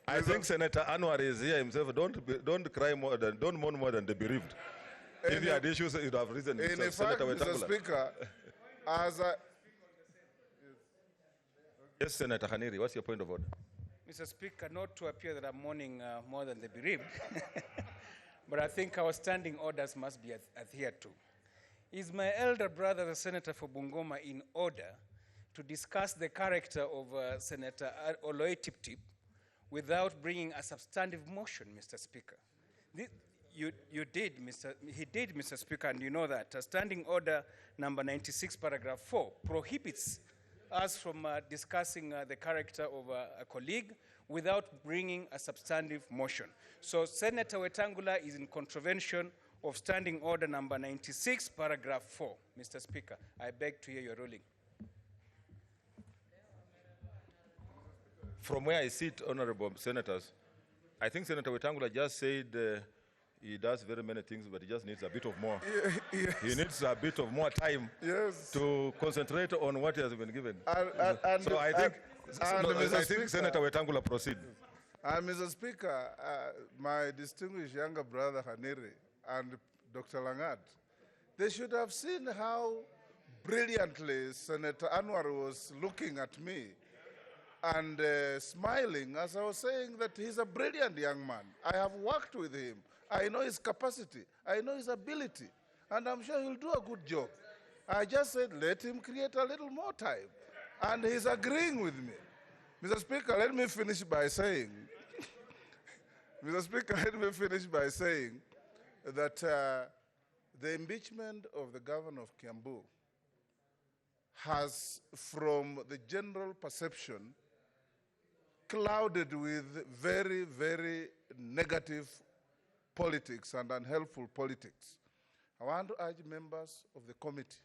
I think Senator Anwar is here himself. Don't cry more than, don't mourn more than the bereaved. If you had issues, you'd have risen. In fact, Senator Mr. Wetangula. Speaker, as I... Yes, Senator Khaniri, what's your point of order? Mr. Speaker, not to appear that I'm mourning more than the bereaved, but I think our standing orders must be adhered to. Is my elder brother, the Senator for Bungoma, in order to discuss the character of Senator Waititu without bringing a substantive motion, Mr. Speaker? He did, Mr. Speaker, and you know that. Standing order number 96, paragraph 4, prohibits us from discussing the character of a colleague without bringing a substantive motion. So Senator Wetangula is in contravention of Standing Order number 96, paragraph 4. Mr. Speaker, I beg to hear your ruling. From where I sit, honorable senators, I think Senator Wetangula just said he does very many things, but he just needs a bit of more. Yes. He needs a bit of more time to concentrate on what he has been given. So I think Senator Wetangula proceed. Mr. Speaker, my distinguished younger brother Khaniri and Dr. Langat, they should have seen how brilliantly Senator Anwar was looking at me and smiling as I was saying that he's a brilliant young man. I have worked with him. I know his capacity. I know his ability. And I'm sure he'll do a good job. I just said, let him create a little more time. And he's agreeing with me. Mr. Speaker, let me finish by saying, Mr. Speaker, let me finish by saying that the impeachment of the governor of Kiambu has, from the general perception, clouded with very, very negative politics and unhelpful politics. I want to urge members of the committee,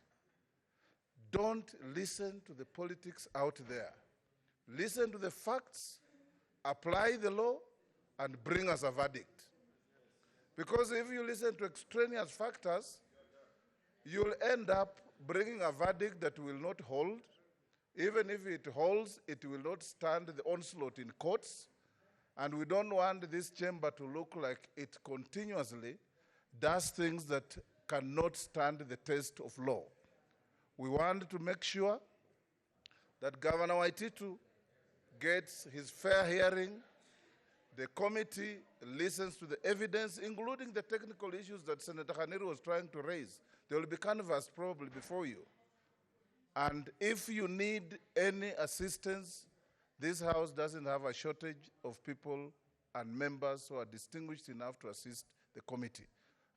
don't listen to the politics out there. Listen to the facts, apply the law, and bring us a verdict. Because if you listen to extraneous factors, you'll end up bringing a verdict that will not hold. Even if it holds, it will not stand the onslaught in courts. And we don't want this chamber to look like it continuously does things that cannot stand the test of law. We want to make sure that Governor Waititu gets his fair hearing. The committee listens to the evidence, including the technical issues that Senator Khaniri was trying to raise. They will be canvassed probably before you. And if you need any assistance, this House doesn't have a shortage of people and members who are distinguished enough to assist the committee.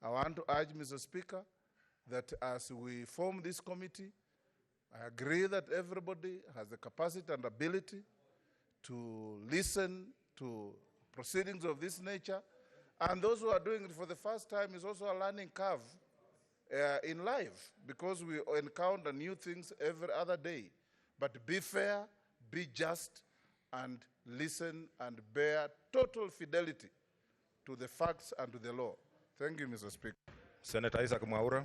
I want to urge, Mr. Speaker, that as we form this committee, I agree that everybody has the capacity and ability to listen to proceedings of this nature. And those who are doing it for the first time is also a learning curve in life, because we encounter new things every other day. But be fair, be just, and listen and bear total fidelity to the facts and to the law. Thank you, Mr. Speaker. Senator Isaac Mwaura.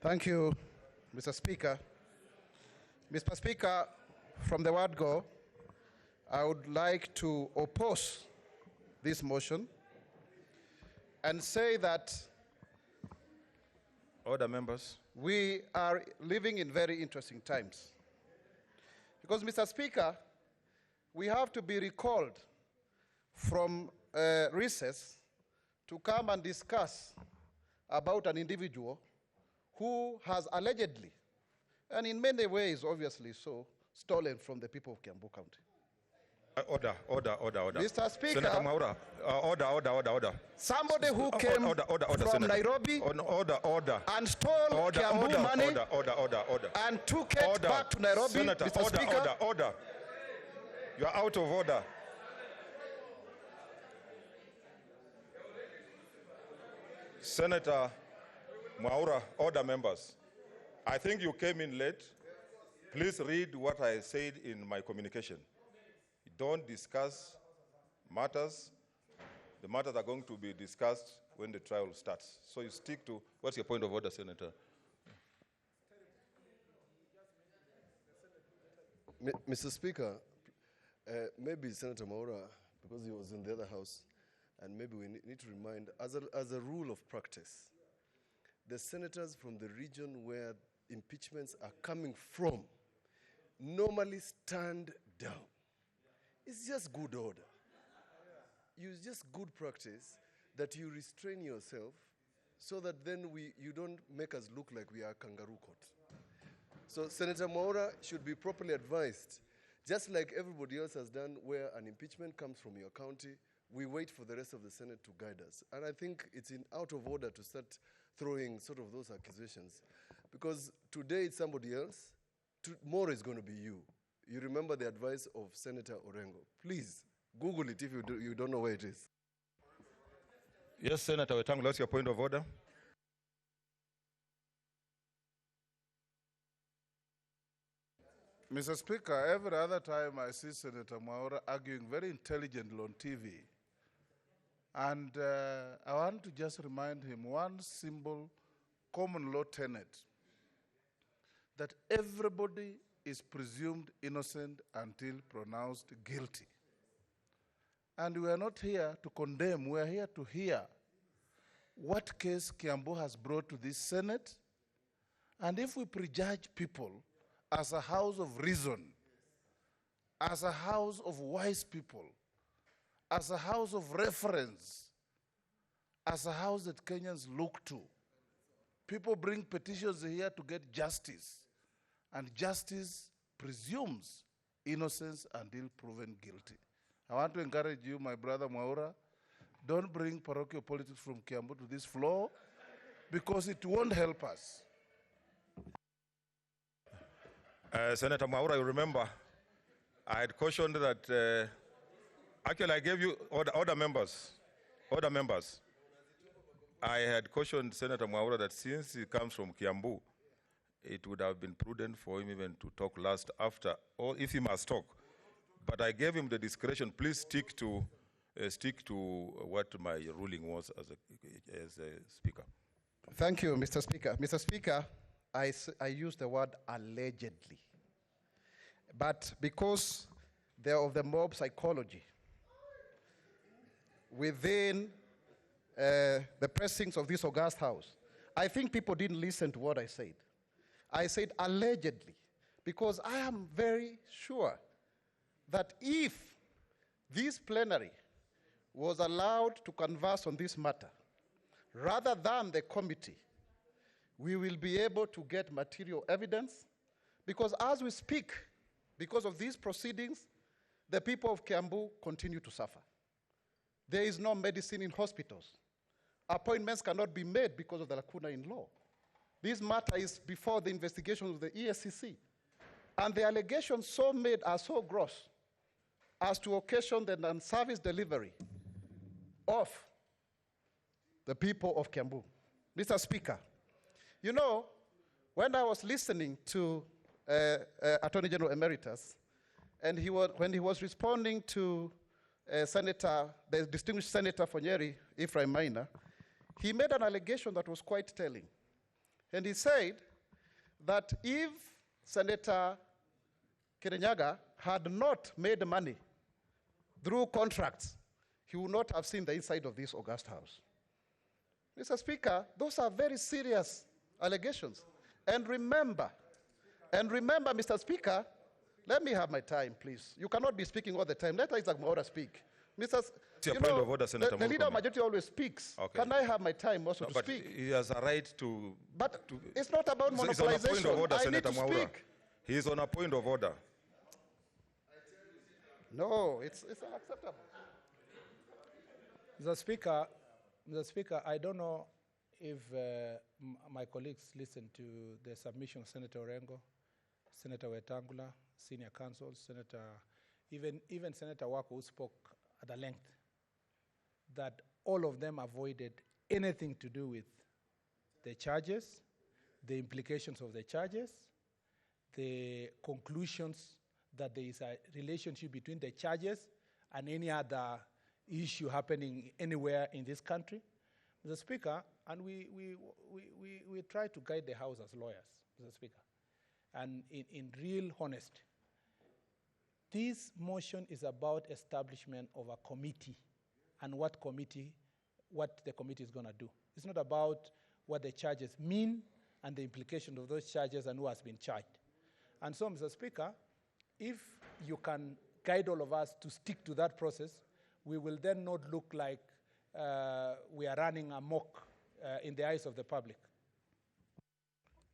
Thank you, Mr. Speaker. Mr. Speaker, from the word go, I would like to oppose this motion and say that order, members. We are living in very interesting times. Because, Mr. Speaker, we have to be recalled from recess to come and discuss about an individual who has allegedly, and in many ways, obviously so, stolen from the people of Kiambu County. Order. Mr. Speaker, Senator Mwaura, order. Somebody who came from Senator. Nairobi Order. and stole Kiambu money Order. and took it back to Nairobi, Senator, Mr. Speaker. Order. You are out of order. Senator Mwaura, order, members. I think you came in late. Please read what I said in my communication. Don't discuss matters. The matters are going to be discussed when the trial starts. So you stick to, what's your point of order, Senator? Mr. Speaker, maybe Senator Mwaura, because he was in the other house, and maybe we need to remind, as a rule of practice, the senators from the region where impeachments are coming from normally stand down. It's just good order. It's just good practice that you restrain yourself so that then you don't make us look like we are kangaroo court. So Senator Mwaura should be properly advised, just like everybody else has done where an impeachment comes from your county. We wait for the rest of the Senate to guide us. And I think it's out of order to start throwing sort of those accusations. Because today it's somebody else, tomorrow it's going to be you. You remember the advice of Senator Orengo. Please, Google it if you don't know where it is. Yes, Senator Wetangula, what's your point of order? Mr. Speaker, every other time I see Senator Mwaura arguing very intelligently on TV, and I want to just remind him one simple common law tenet, that everybody is presumed innocent until pronounced guilty. And we are not here to condemn, we are here to hear what case Kiambu has brought to this Senate, and if we prejudge people as a house of reason, as a house of wise people, as a house of reference, as a house that Kenyans look to. People bring petitions here to get justice, and justice presumes innocence until proven guilty. I want to encourage you, my brother Mwaura, don't bring parochial politics from Kiambu to this floor, because it won't help us. Senator Mwaura, you remember, I had cautioned that, actually I gave you order members. I had cautioned Senator Mwaura that since he comes from Kiambu, it would have been prudent for him even to talk last after, or if he must talk. But I gave him the discretion, please stick to what my ruling was as a speaker. Thank you, Mr. Speaker. Mr. Speaker, I use the word allegedly. But because they're of the mob psychology, within the precincts of this august house, I think people didn't listen to what I said. I said allegedly, because I am very sure that if this plenary was allowed to converse on this matter, rather than the committee, we will be able to get material evidence, because as we speak, because of these proceedings, the people of Kiambu continue to suffer. There is no medicine in hospitals. Appointments cannot be made because of the lacuna in law. This matter is before the investigation of the ESCC. And the allegations so made are so gross as to occasion the non-service delivery of the people of Kiambu. Mr. Speaker, you know, when I was listening to Attorney General Emeritus, and when he was responding to the distinguished Senator for Nyeri, Ephraim Maina, he made an allegation that was quite telling. And he said that if Senator Kirinyaga had not made money through contracts, he would not have seen the inside of this august house. Mr. Speaker, those are very serious allegations. And remember, Mr. Speaker, let me have my time, please. You cannot be speaking all the time. Let Isaac Mwaura speak. Mr. The leader of majority always speaks. Okay. Can I have my time also to speak? He has a right to... But it's not about monopolization. He's on a point of order, I Senator need to Mwaura. speak. He's on a point of order. No, it's unacceptable. Mr. Speaker, I don't know if my colleagues listened to the submission of Senator Orengo, Senator Wetangula, senior counsel, even Senator Wako, who spoke at a length, that all of them avoided anything to do with the charges, the implications of the charges, the conclusions that there is a relationship between the charges and any other issue happening anywhere in this country. Mr. Speaker, and we try to guide the House as lawyers, Mr. Speaker, and in real honesty. This motion is about establishment of a committee and what the committee is going to do. It's not about what the charges mean and the implication of those charges and who has been charged. And so, Mr. Speaker, if you can guide all of us to stick to that process, we will then not look like we are running amok in the eyes of the public.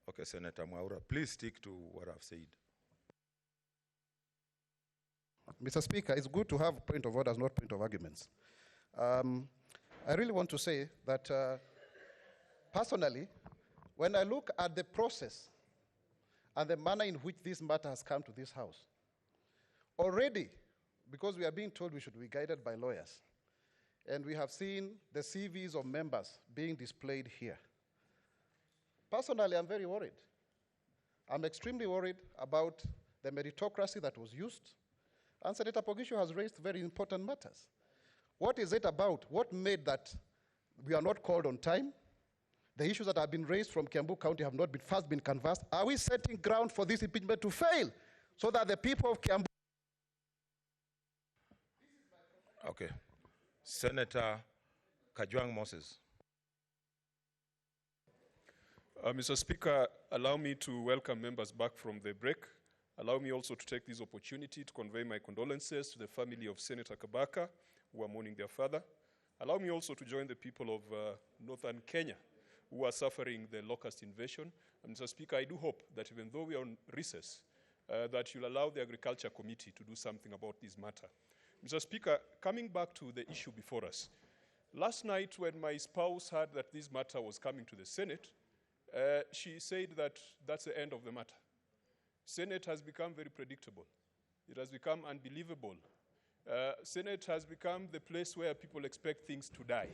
Okay, Senator Mwaura, please stick to what I've said. Mr. Speaker, it's good to have point of orders, not point of arguments. I really want to say that personally, when I look at the process and the manner in which this matter has come to this House, already, because we are being told we should be guided by lawyers, and we have seen the CVs of members being displayed here. Personally, I'm very worried. I'm extremely worried about the meritocracy that was used, and Senator Pogisho has raised very important matters. What is it about? What made that we are not called on time? The issues that have been raised from Kiambu County have not been canvassed. Are we setting ground for this impeachment to fail so that the people of Kiambu... Okay. Senator Kajwang Moses. Mr. Speaker, allow me to welcome members back from the break. Allow me also to take this opportunity to convey my condolences to the family of Senator Kabaka, who are mourning their father. Allow me also to join the people of northern Kenya, who are suffering the locust invasion. And Mr. Speaker, I do hope that even though we are on recess, that you'll allow the Agriculture Committee to do something about this matter. Mr. Speaker, coming back to the issue before us, last night when my spouse heard that this matter was coming to the Senate, she said that that's the end of the matter. Senate has become very predictable. It has become unbelievable. Senate has become the place where people expect things to die.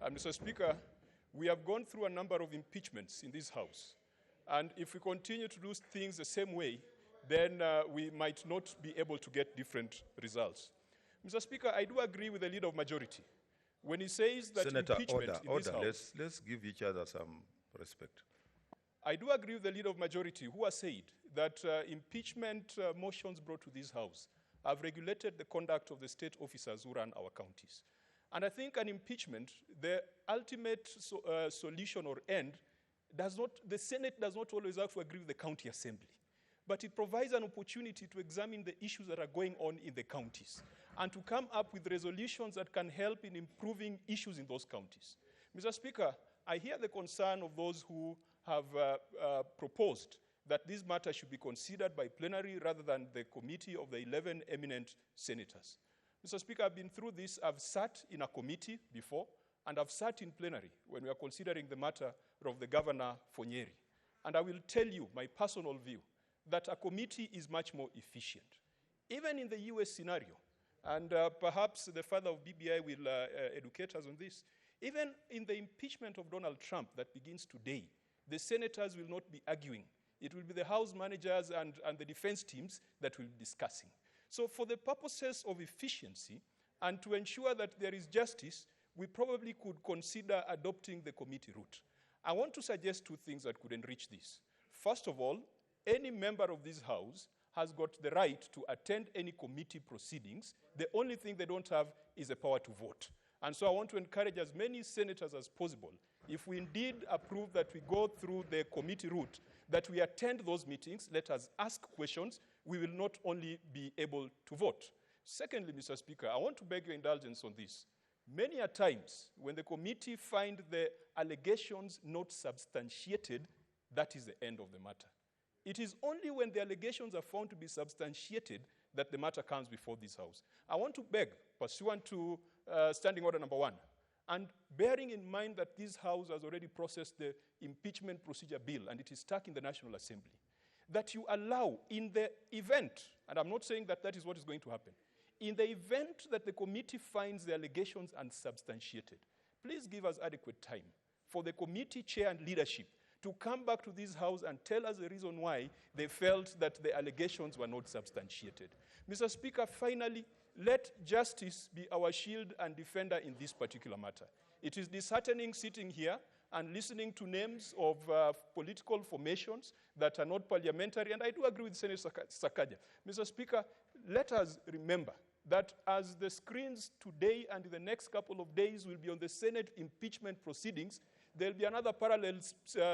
And Mr. Speaker, we have gone through a number of impeachments in this House. And if we continue to do things the same way, then we might not be able to get different results. Mr. Speaker, I do agree with the Leader of Majority when he says that Senator, impeachment in this House... Let's give each other some respect. I do agree with the Leader of Majority who has said that impeachment motions brought to this House have regulated the conduct of the state officers who run our counties. And I think an impeachment, the ultimate solution or end, the Senate does not always have to agree with the county assembly. But it provides an opportunity to examine the issues that are going on in the counties and to come up with resolutions that can help in improving issues in those counties. Mr. Speaker, I hear the concern of those who have proposed that this matter should be considered by plenary rather than the committee of the 11 eminent senators. Mr. Speaker, I've been through this. I've sat in a committee before, and I've sat in plenary when we are considering the matter of the governor for Nyeri. And I will tell you my personal view that a committee is much more efficient. Even in the US scenario, and perhaps the father of BBI will educate us on this, even in the impeachment of Donald Trump that begins today, the senators will not be arguing. It will be the House managers and the defense teams that will be discussing. So for the purposes of efficiency and to ensure that there is justice, we probably could consider adopting the committee route. I want to suggest two things that could enrich this. First of all, any member of this House has got the right to attend any committee proceedings. The only thing they don't have is the power to vote. And so I want to encourage as many senators as possible, if we indeed approve that we go through the committee route, that we attend those meetings, let us ask questions, we will not only be able to vote. Secondly, Mr. Speaker, I want to beg your indulgence on this. Many a times, when the committee find the allegations not substantiated, that is the end of the matter. It is only when the allegations are found to be substantiated that the matter comes before this House. I want to beg, pursuant to Standing Order number 1, and bearing in mind that this House has already processed the impeachment procedure bill and it is stuck in the National Assembly, that you allow, in the event, and I'm not saying that that is what is going to happen, in the event that the committee finds the allegations unsubstantiated, please give us adequate time for the committee chair and leadership to come back to this House and tell us the reason why they felt that the allegations were not substantiated. Mr. Speaker, finally, let justice be our shield and defender in this particular matter. It is disheartening sitting here and listening to names of political formations that are not parliamentary, and I do agree with Senator Sakaja. Mr. Speaker, let us remember that as the screens today and in the next couple of days will be on the Senate impeachment proceedings, there will be another parallel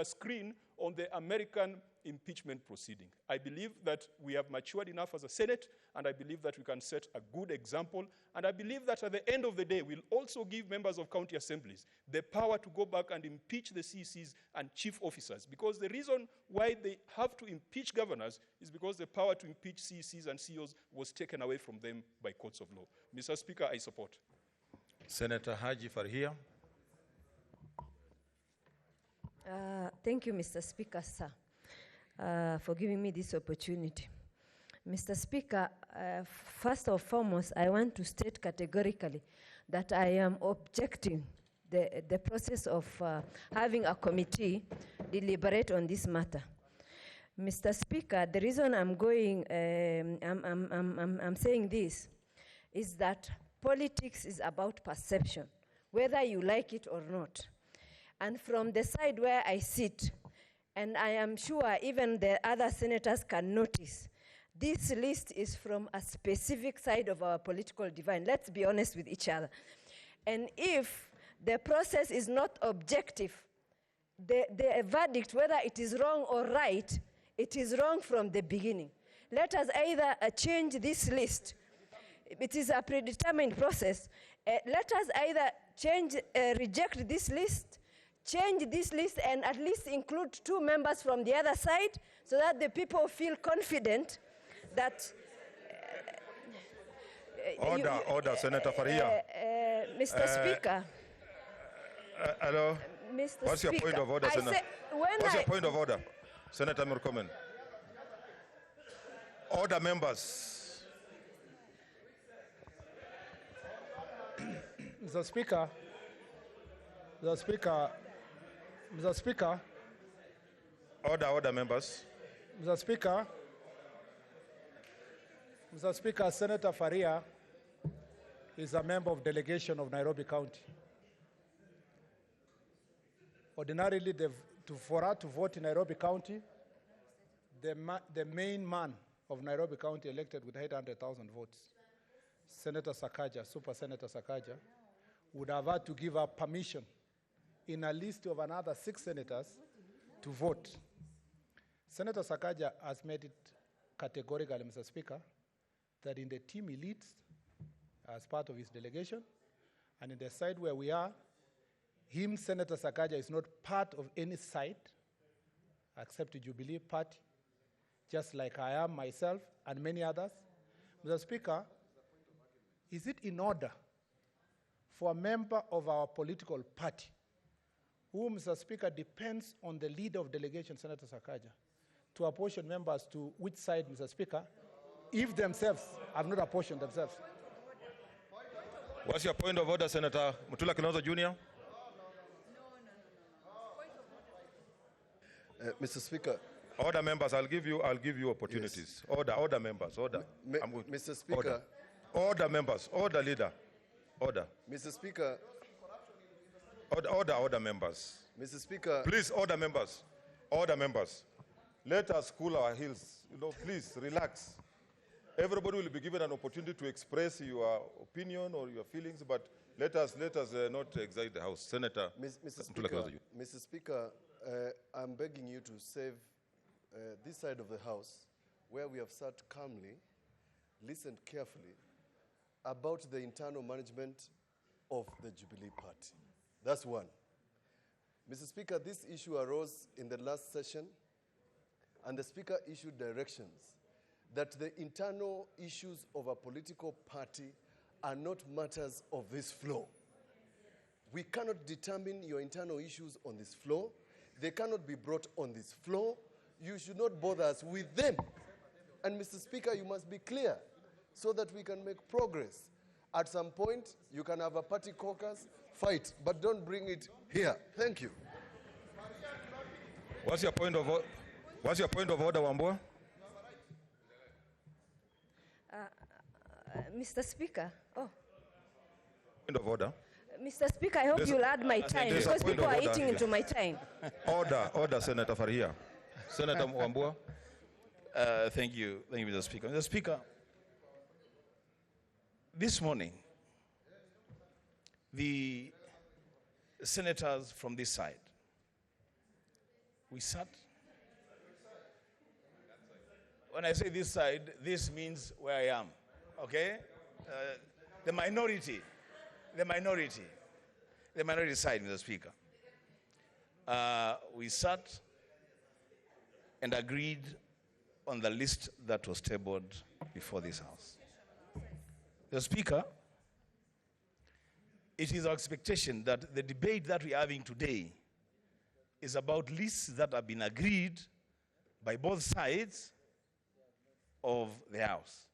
screen on the American impeachment proceeding. I believe that we have matured enough as a Senate, and I believe that we can set a good example, and I believe that at the end of the day, we'll also give members of county assemblies the power to go back and impeach the CCs and chief officers, because the reason why they have to impeach governors is because the power to impeach CCs and CEOs was taken away from them by courts of law. Mr. Speaker, I support. Senator Haji Farhia. Thank you, Mr. Speaker, sir, for giving me this opportunity. Mr. Speaker, first and foremost, I want to state categorically that I am objecting the process of having a committee deliberate on this matter. Mr. Speaker, the reason I'm saying this is that politics is about perception, whether you like it or not. And from the side where I sit, and I am sure even the other senators can notice, this list is from a specific side of our political divide. Let's be honest with each other. And if the process is not objective, the verdict, whether it is wrong or right, it is wrong from the beginning. Let us either change this list. It is a predetermined process. Let us either reject this list, change this list, and at least include 2 members from the other side so that the people feel confident that... Order, Senator Faria. Mr. Speaker. Hello. Mr. What's your point of order, Senator? What's your point of order? Senator Murkomen. Order, members. Mr. Speaker. Mr. Speaker. Order, members. Mr. Speaker, Senator Faria is a member of delegation of Nairobi County. Ordinarily, for her to vote in Nairobi County, the main man of Nairobi County elected with 800,000 votes, Senator Sakaja, Super Senator Sakaja, would have had to give her permission in a list of another 6 senators to vote. Senator Sakaja has made it categorical, Mr. Speaker, that in the team he leads as part of his delegation, and in the side where we are, Senator Sakaja, is not part of any side except the Jubilee Party, just like I am myself and many others. Mr. Speaker, is it in order for a member of our political party, who, Mr. Speaker, depends on the leader of delegation, Senator Sakaja, to apportion members to which side, Mr. Speaker, if themselves have not apportioned themselves? What's your point of order, Senator Mutula Kilonzo Jr.? Mr. Speaker. Order, members. I'll give you opportunities. Yes. Order, members. Order. Mr. Speaker. Order, members. Order, leader. Order. Mr. Speaker. Order, members. Mr. Speaker. Please, order, members. Order, members. Let us cool our heels. Please, relax. Everybody will be given an opportunity to express your opinion or your feelings, but let us not excite the House. Senator Mr. Speaker, I'm begging you to save this side of the House, where we have sat calmly, listened carefully about the internal management of the Jubilee Party. That's one. Mr. Speaker, this issue arose in the last session, and the Speaker issued directions that the internal issues of a political party are not matters of this floor. We cannot determine your internal issues on this floor. They cannot be brought on this floor. You should not bother us with them. And Mr. Speaker, you must be clear so that we can make progress. At some point, you can have a party caucus, fight, but don't bring it here. Thank you. What's your point of order, Wambua? Mr. Speaker, Point of order. Mr. Speaker, I hope you'll add my time because people are eating into my time. Order, Senator Farhia. Senator Wambua. Thank you, Mr. Speaker. Mr. Speaker, this morning, the senators from this side, we sat. When I say this side, this means where I am, okay? The minority side, Mr. Speaker. We sat and agreed on the list that was tabled before this House. The Speaker, it is our expectation that the debate that we are having today is about lists that have been agreed by both sides of the House.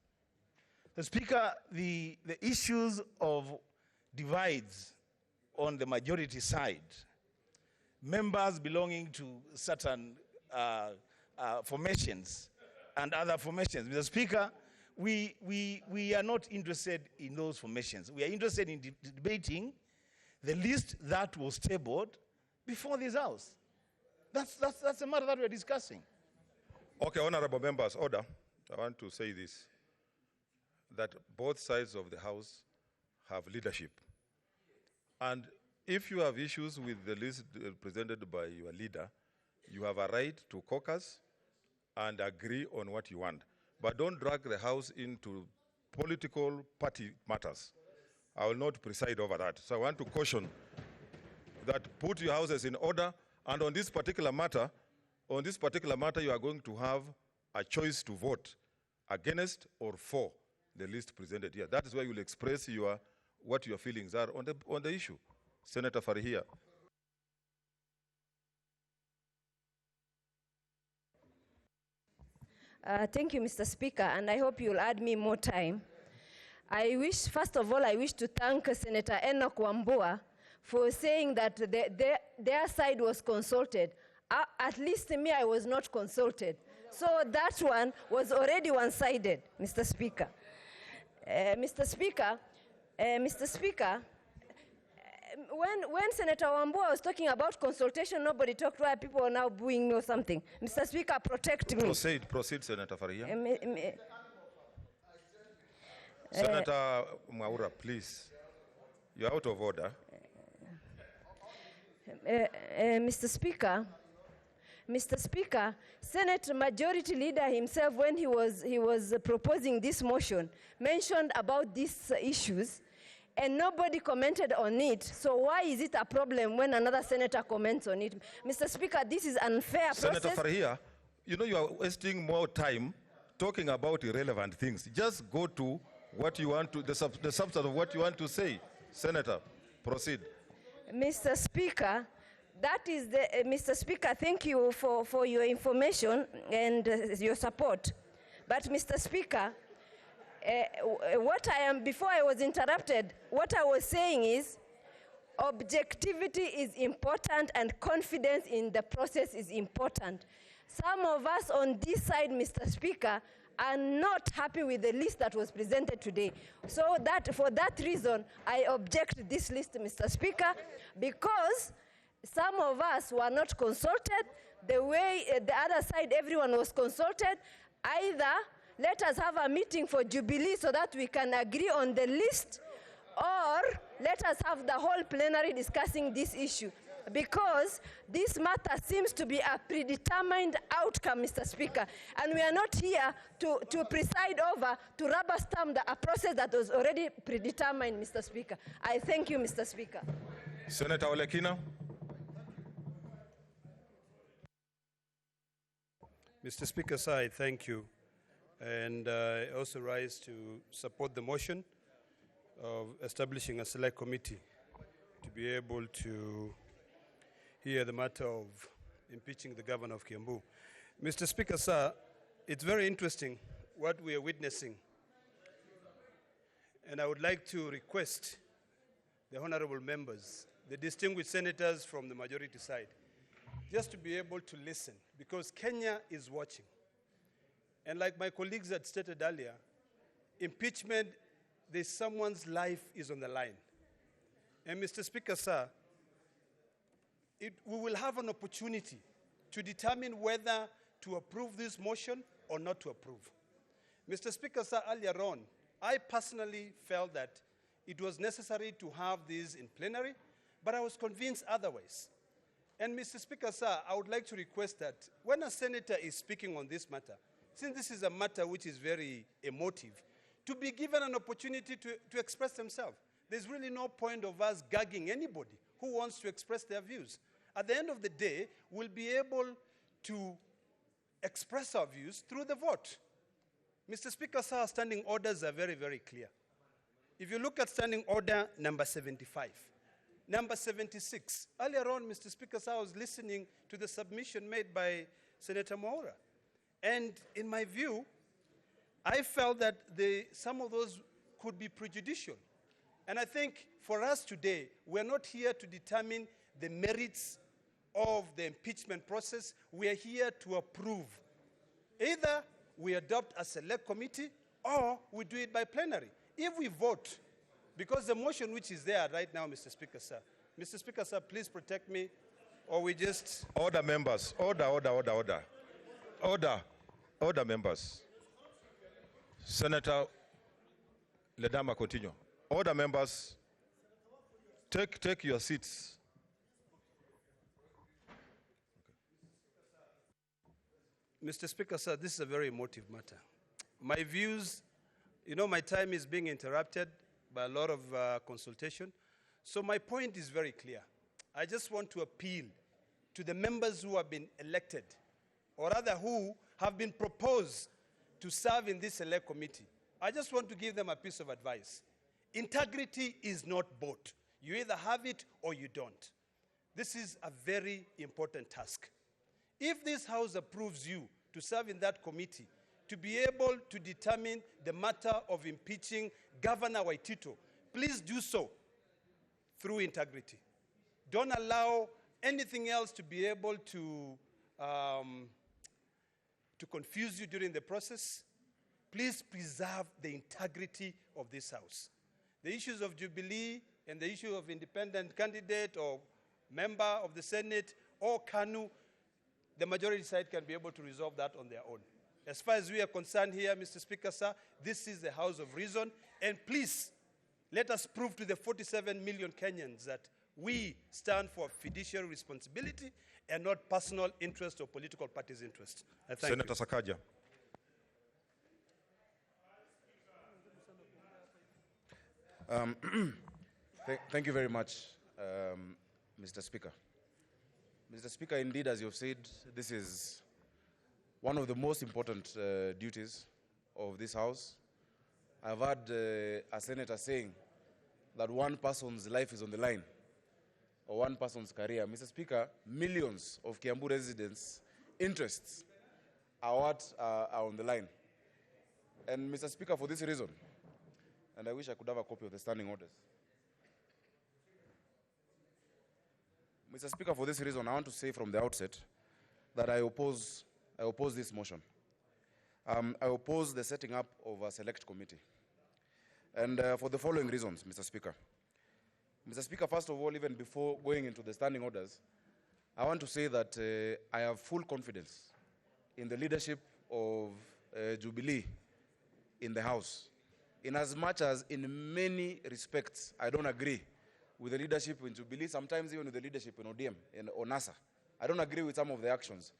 The Speaker, the issues of divides on the majority side, members belonging to certain formations and other formations. Mr. Speaker, we are not interested in those formations. We are interested in debating the list that was tabled before this House. That's the matter that we're discussing. Okay, honorable members, order. I want to say this, that both sides of the House have leadership. And if you have issues with the list presented by your leader, you have a right to caucus and agree on what you want. But don't drag the House into political party matters. I will not preside over that. So I want to caution that put your houses in order, and on this particular matter, you are going to have a choice to vote against or for the list presented here. That is where you will express what your feelings are on the issue. Senator Farhia. Thank you, Mr. Speaker, and I hope you'll add me more time. First of all, I wish to thank Senator Enoch Wambua for saying that their side was consulted. At least me, I was not consulted. So that one was already one-sided, Mr. Speaker. Mr. Speaker, when Senator Wambua was talking about consultation, nobody talked why people are now booing me or something. Mr. Speaker, protect me. Proceed, Senator Farhia. Senator Mwaura, please. You're out of order. Mr. Speaker, Senate Majority Leader himself, when he was proposing this motion, mentioned about these issues, and nobody commented on it. So why is it a problem when another senator comments on it? Mr. Speaker, this is unfair process. Senator Farhia, you are wasting more time talking about irrelevant things. Just go to what you want to, the substance of what you want to say. Senator, proceed. Mr. Speaker, Mr. Speaker, thank you for your information and your support. But Mr. Speaker, before I was interrupted, what I was saying is objectivity is important and confidence in the process is important. Some of us on this side, Mr. Speaker, are not happy with the list that was presented today. So for that reason, I object this list, Mr. Speaker, because some of us were not consulted the way the other side, everyone was consulted. Either let us have a meeting for Jubilee so that we can agree on the list, or let us have the whole plenary discussing this issue. Because this matter seems to be a predetermined outcome, Mr. Speaker, and we are not here to preside over, to rubber stamp a process that was already predetermined, Mr. Speaker. I thank you, Mr. Speaker. Senator Olekina. Mr. Speaker, sir, I thank you. And I also rise to support the motion of establishing a select committee to be able to hear the matter of impeaching the governor of Kiambu. Mr. Speaker, sir, it's very interesting what we are witnessing. And I would like to request the honorable members, the distinguished senators from the majority side, just to be able to listen, because Kenya is watching. And like my colleagues had stated earlier, impeachment, there's someone's life is on the line. And Mr. Speaker, sir, we will have an opportunity to determine whether to approve this motion or not to approve. Mr. Speaker, sir, earlier on, I personally felt that it was necessary to have this in plenary, but I was convinced otherwise. And Mr. Speaker, sir, I would like to request that when a senator is speaking on this matter, since this is a matter which is very emotive, to be given an opportunity to express themselves. There's really no point of us gagging anybody who wants to express their views. At the end of the day, we'll be able to express our views through the vote. Mr. Speaker, sir, our standing orders are very, very clear. If you look at standing order number 75, number 76, earlier on, Mr. Speaker, sir, I was listening to the submission made by Senator Mwaura. And in my view, I felt that some of those could be prejudicial. And I think for us today, we're not here to determine the merits of the impeachment process. We are here to approve. Either we adopt a select committee or we do it by plenary. If we vote, because the motion which is there right now, Mr. Speaker, sir, please protect me, or we just... Order, members. Order. Order, members. Senator Ledama, continue. Order, members. Take your seats. Mr. Speaker, sir, this is a very emotive matter. My views, my time is being interrupted by a lot of consultation. So my point is very clear. I just want to appeal to the members who have been elected, or rather who have been proposed to serve in this select committee. I just want to give them a piece of advice. Integrity is not bought. You either have it or you don't. This is a very important task. If this House approves you to serve in that committee, to be able to determine the matter of impeaching Governor Waititu, please do so through integrity. Don't allow anything else to be able to confuse you during the process. Please preserve the integrity of this House. The issues of Jubilee and the issue of independent candidate or member of the Senate or KANU, the majority side can be able to resolve that on their own. As far as we are concerned here, Mr. Speaker, sir, this is the House of Reason. And please, let us prove to the 47 million Kenyans that we stand for fiduciary responsibility and not personal interest or political party's interest. Senator Sakaja. Thank you very much, Mr. Speaker. Mr. Speaker, indeed, as you've said, this is one of the most important duties of this House. I've heard a senator saying that one person's life is on the line, or one person's career. Mr. Speaker, millions of Kiambu residents' interests are what are on the line. And Mr. Speaker, for this reason, and I wish I could have a copy of the standing orders. Mr. Speaker, for this reason, I want to say from the outset that I oppose this motion. I oppose the setting up of a select committee. And for the following reasons, Mr. Speaker. Mr. Speaker, first of all, even before going into the standing orders, I want to say that I have full confidence in the leadership of Jubilee in the House. In as much as in many respects, I don't agree with the leadership in Jubilee, sometimes even with the leadership in ODM, in ONASA. I don't agree with some of the actions.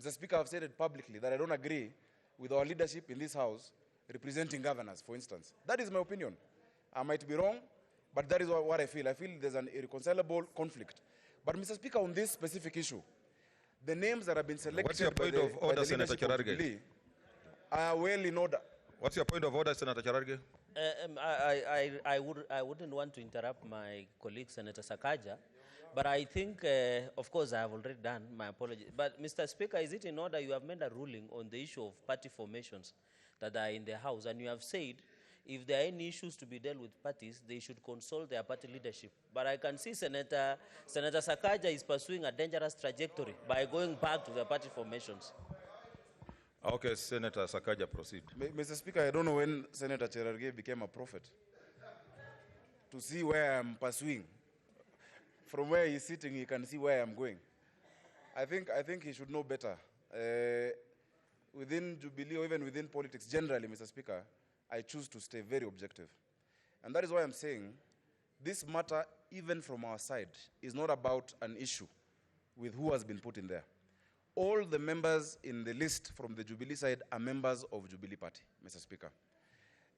Mr. Speaker, I've said it publicly that I don't agree with our leadership in this House representing governors, for instance. That is my opinion. I might be wrong, but that is what I feel. I feel there's an irreconcilable conflict. But Mr. Speaker, on this specific issue, the names that have been selected What's your point of order, Senator Cherargei? are well in order. What's your point of order, Senator Cherargei? I wouldn't want to interrupt my colleague, Senator Sakaja, but I think, of course, I have already done my apology. But, Mr. Speaker, is it in order you have made a ruling on the issue of party formations that are in the House, and you have said if there are any issues to be dealt with parties, they should consult their party leadership. But I can see Senator Sakaja is pursuing a dangerous trajectory by going back to the party formations. Okay, Senator Sakaja, proceed. Mr. Speaker, I don't know when Senator Cherargei became a prophet to see where I'm pursuing. From where he's sitting, he can see where I'm going. I think he should know better. Within Jubilee, or even within politics generally, Mr. Speaker, I choose to stay very objective. And that is why I'm saying this matter, even from our side, is not about an issue with who has been put in there. All the members in the list from the Jubilee side are members of Jubilee Party, Mr. Speaker.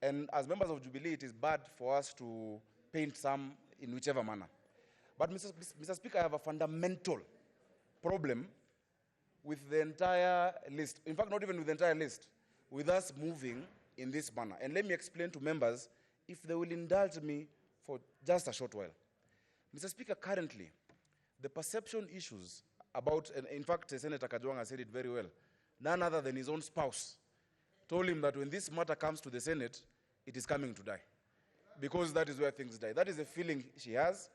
And as members of Jubilee, it is bad for us to paint some in whichever manner. But Mr. Speaker, I have a fundamental problem with the entire list. In fact, not even with the entire list, with us moving in this manner. And let me explain to members, if they will indulge me for just a short while. Mr. Speaker, currently, the perception issues about, and in fact, Senator Kajwanga said it very well, none other than his own spouse told him that when this matter comes to the Senate, it is coming to die. Because that is where things die. That is the feeling she has,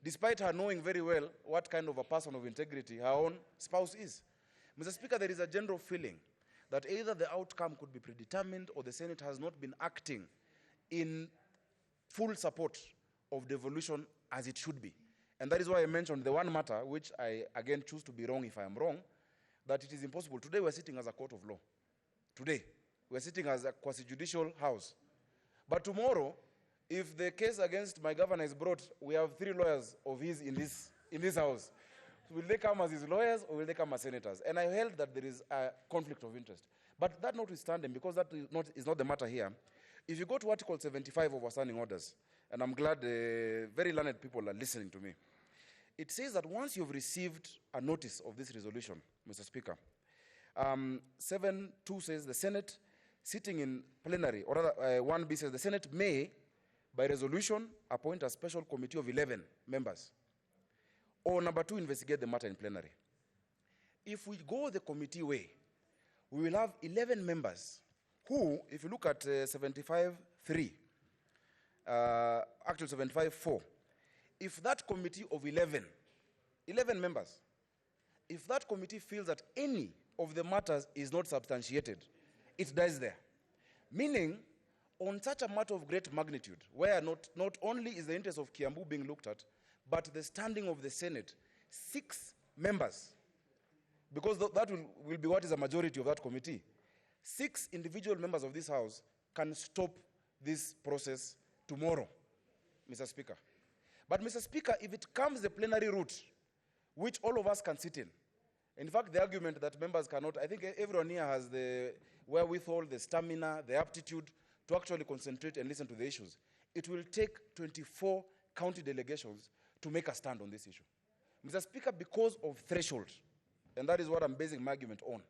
despite her knowing very well what kind of a person of integrity her own spouse is. Mr. Speaker, there is a general feeling that either the outcome could be predetermined or the Senate has not been acting in full support of devolution as it should be. And that is why I mentioned the one matter, which I again choose to be wrong if I am wrong, that it is impossible. Today we're sitting as a court of law. Today we're sitting as a quasi-judicial house. But tomorrow, if the case against my governor is brought, we have 3 lawyers of his in this house. Will they come as his lawyers or will they come as senators? And I held that there is a conflict of interest. But that notwithstanding, because that is not the matter here, if you go to Article 75 of our standing orders, and I'm glad very learned people are listening to me, it says that once you've received a notice of this resolution, Mr. Speaker, 7.2 says the Senate sitting in plenary, or rather 1B says the Senate may, by resolution, appoint a special committee of 11 members. Or number 2, investigate the matter in plenary. If we go the committee way, we will have 11 members who, if you look at 75.3, actually 75.4, if that committee of 11 members, if that committee feels that any of the matters is not substantiated, it dies there. Meaning, on such a matter of great magnitude, where not only is the interest of Kiambu being looked at, but the standing of the Senate, 6 members, because that will be what is a majority of that committee, 6 individual members of this House can stop this process tomorrow, Mr. Speaker. But, Mr. Speaker, if it comes the plenary route, which all of us can sit in fact, the argument that members cannot, I think everyone here has the wherewithal, the stamina, the aptitude to actually concentrate and listen to the issues. It will take 24 county delegations to make a stand on this issue. Mr. Speaker, because of threshold, and that is what I'm basing my argument on,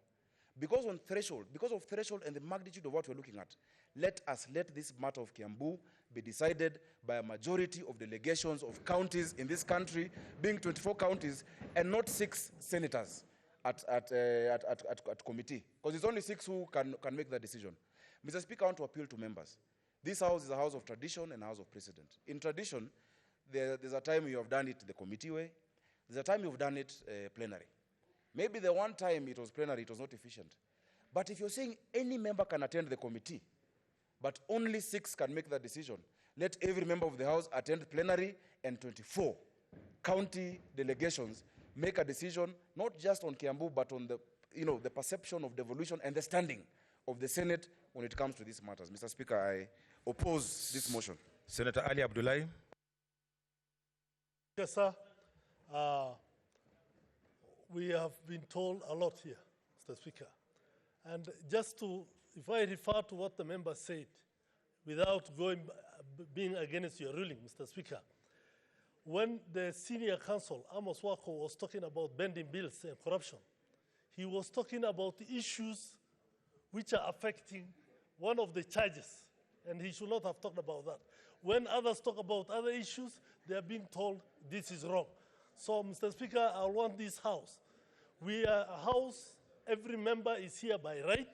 because of threshold and the magnitude of what we're looking at, let this matter of Kiambu be decided by a majority of delegations of counties in this country, being 24 counties, and not 6 senators at committee. Because it's only 6 who can make that decision. Mr. Speaker, I want to appeal to members. This House is a house of tradition and a house of precedent. In tradition, there's a time you have done it the committee way. There's a time you've done it plenary. Maybe the one time it was plenary, it was not efficient. But if you're saying any member can attend the committee, but only 6 can make that decision, let every member of the House attend plenary and 24 county delegations make a decision, not just on Kiambu, but on the perception of devolution and the standing of the Senate when it comes to these matters. Mr. Speaker, I oppose this motion. Senator Ali Abdullahi. Yes, sir. We have been told a lot here, Mr. Speaker. And just if I refer to what the member said, without being against your ruling, Mr. Speaker, when the senior counsel, Amos Wako, was talking about bending bills and corruption, he was talking about the issues which are affecting one of the charges, and he should not have talked about that. When others talk about other issues, they are being told this is wrong. So, Mr. Speaker, I want this House. We are a House, every member is here by right,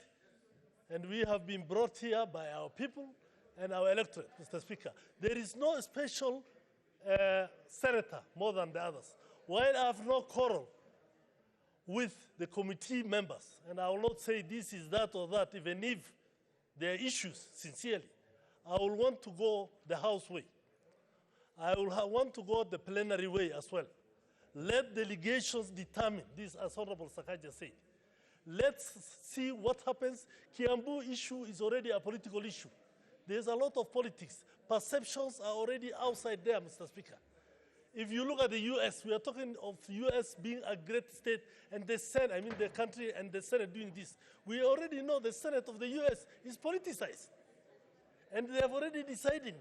and we have been brought here by our people and our electorate, Mr. Speaker. There is no special senator more than the others. While I have no quarrel with the committee members, and I will not say this is that or that, even if there are issues, sincerely, I will want to go the House way. I will want to go the plenary way as well. Let delegations determine this, as Honorable Sakaja said. Let's see what happens. Kiambu issue is already a political issue. There's a lot of politics. Perceptions are already outside there, Mr. Speaker. If you look at the U.S., we are talking of U.S. being a great state, and the Senate, I mean the country and the Senate doing this. We already know the Senate of the U.S. is politicized. And they have already decided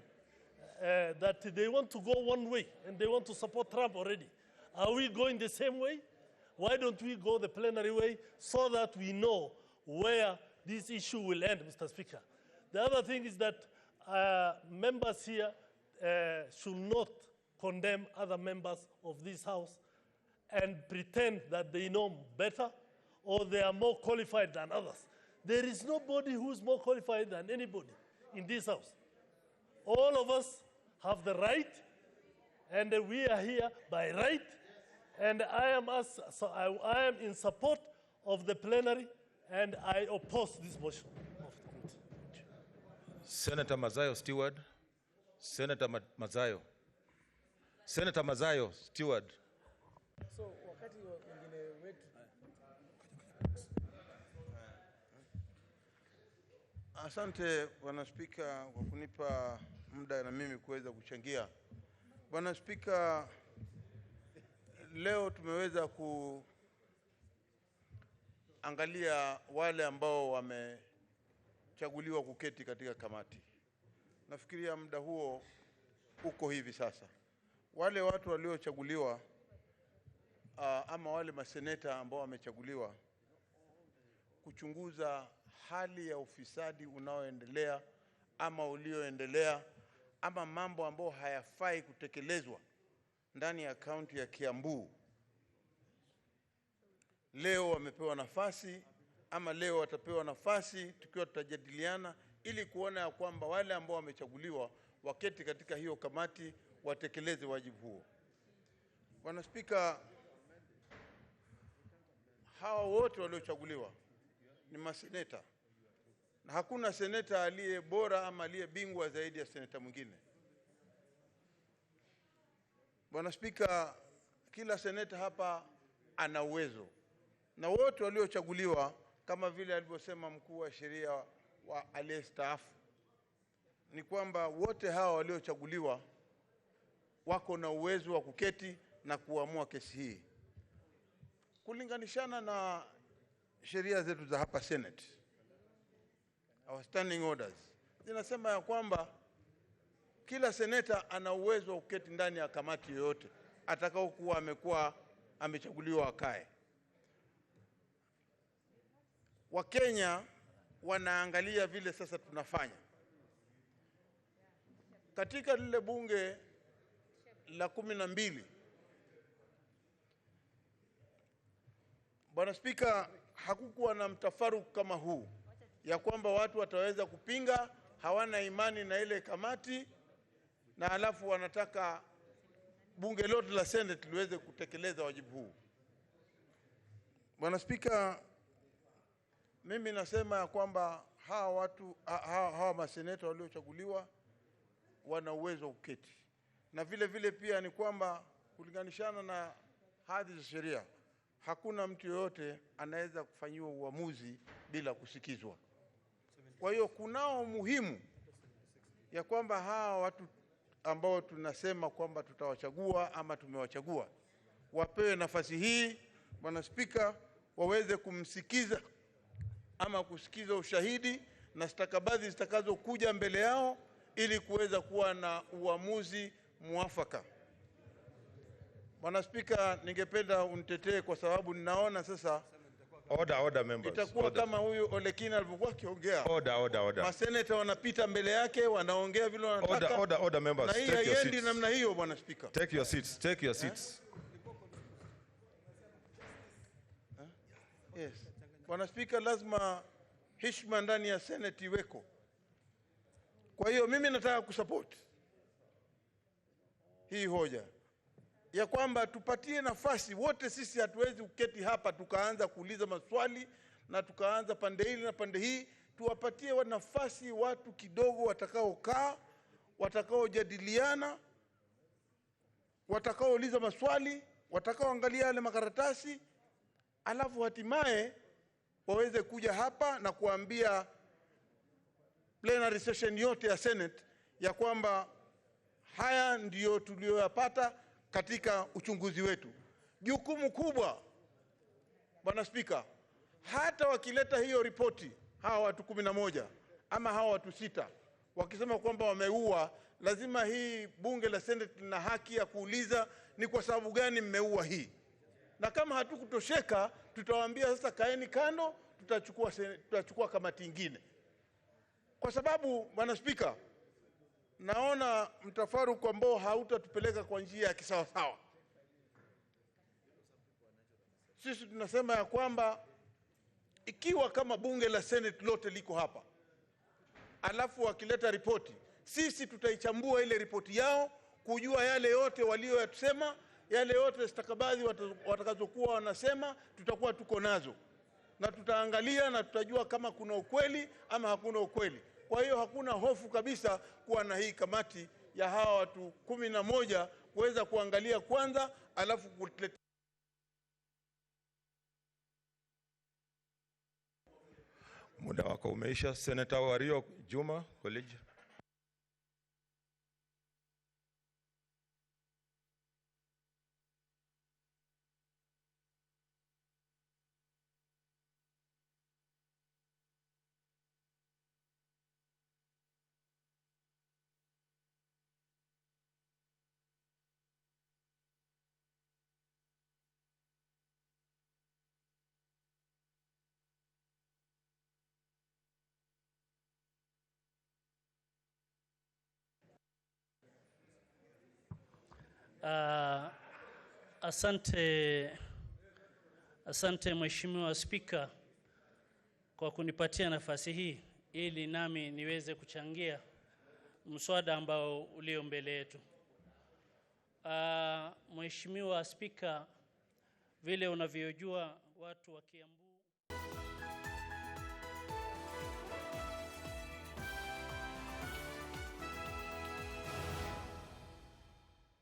that they want to go one way, and they want to support Trump already. Are we going the same way? Why don't we go the plenary way so that we know where this issue will end, Mr. Speaker? The other thing is that members here should not condemn other members of this House and pretend that they know better or they are more qualified than others. There is nobody who is more qualified than anybody in this House. All of us have the right, and we are here by right, and I am in support of the plenary, and I oppose this motion. Senator Mazayo Stewart. Senator Mazayo. Senator Mazayo Stewart. So, wakati wengine wetu. Asante Bwana Spika kwa kunipa muda na mimi kuweza kuchangia. Bwana Spika, leo tumeweza kuangalia wale ambao wamechaguliwa kuketi katika kamati. Nafikiria muda huo uko hivi sasa. Wale watu waliochaguliwa ama wale maseneta ambao wamechaguliwa kuchunguza hali ya ufisadi unaoendelea ama ulioendelea ama mambo ambayo hayafai kutekelezwa ndani ya kaunti ya Kiambu. Leo wamepewa nafasi ama leo watapewa nafasi tukiwa tutajadiliana ili kuona ya kwamba wale ambao wamechaguliwa waketi katika hiyo kamati watekeleze wajibu huo. Bwana Spika, hawa wote waliochaguliwa ni maseneta. Na hakuna seneta aliye bora ama aliye bingwa zaidi ya seneta mwingine. Bwana Spika, kila seneta hapa ana uwezo. Na wote waliochaguliwa kama vile alivyosema mkuu wa sheria wa aliyestaafu ni kwamba wote hawa waliochaguliwa wako na uwezo wa kuketi na kuamua kesi hii. Kulinganishana na sheria zetu za hapa Senate, our standing orders, zinasema ya kwamba kila seneta ana uwezo wa kuketi ndani ya kamati yoyote atakayokuwa amechaguliwa akae. Wakenya wanaangalia vile sasa tunafanya. Katika lile bunge la 12, Bwana Spika, hakukuwa na mtafaruku kama huu ya kwamba watu wataweza kupinga, hawana imani na ile kamati na alafu wanataka bunge lote la Senate liweze kutekeleza wajibu huu. Bwana Spika, mimi nasema ya kwamba hawa maseneta waliochaguliwa wana uwezo kuketi. Na vile vile pia ni kwamba kulinganishana na hadhi za sheria, hakuna mtu yoyote anaweza kufanyiwa uamuzi bila kusikizwa. Kwa hiyo kunao muhimu ya kwamba hawa watu ambao tunasema kwamba tutawachagua ama tumewachagua wapewe nafasi hii, Bwana Spika, waweze kumsikiza ama kusikiza ushahidi na stakabadhi zitakazokuja mbele yao ili kuweza kuwa na uamuzi muafaka. Bwana Spika, ningependa unitetee kwa sababu ninaona sasa Order, members. Itakuwa kama huyu Olekina alivyokuwa akiongea. Order. Maseneta wanapita mbele yake, wanaongea vile wanataka. Order, members. Na hii haiendi namna hiyo, Bwana Spika. Take your seats. Yes. Bwana Spika, lazima heshima ndani ya Senate iweko. Kwa hiyo mimi nataka kusupport hii hoja ya kwamba tupatie nafasi wote. Sisi hatuwezi kuketi hapa tukaanza kuuliza maswali na tukaanza pande hili na pande hii. Tuwapatie nafasi watu kidogo watakaokaa, watakaojadiliana, watakaouliza maswali, watakaoangalia yale makaratasi, alafu hatimaye waweze kuja hapa na kuambia plenary session yote ya Senate ya kwamba haya ndiyo tuliyoyapata katika uchunguzi wetu. Jukumu kubwa, Bwana Spika, hata wakileta hiyo ripoti hawa watu 11 ama hawa watu 6 wakisema kwamba wameua, lazima hii bunge la Senate lina haki ya kuuliza ni kwa sababu gani mmeua hii. Na kama hatukutosheka, tutawaambia sasa kaeni kando, tutachukua kamati nyingine. Kwa sababu, Bwana Spika, naona mtafaruku ambao hautatupeleka kwa njia ya kisawasawa. Sisi tunasema ya kwamba ikiwa kama bunge la Senate lote liko hapa, alafu wakileta ripoti, sisi tutaichambua ile ripoti yao, kujua yale yote walioyasema, yale yote stakabadhi watakazokuwa wanasema, tutakuwa tuko nazo. Na tutaangalia na tutajua kama kuna ukweli ama hakuna ukweli. Kwa hiyo hakuna hofu kabisa kuwa na hii kamati ya hawa watu 11 kuweza kuangalia kwanza, alafu kuleta. Muda wako umeisha. Senator Wario Juma, College. Asante Mheshimiwa Spika kwa kunipatia nafasi hii ili nami niweze kuchangia mswada ambao ulio mbele yetu. Mheshimiwa Spika, vile unavyojua watu wa Kiambu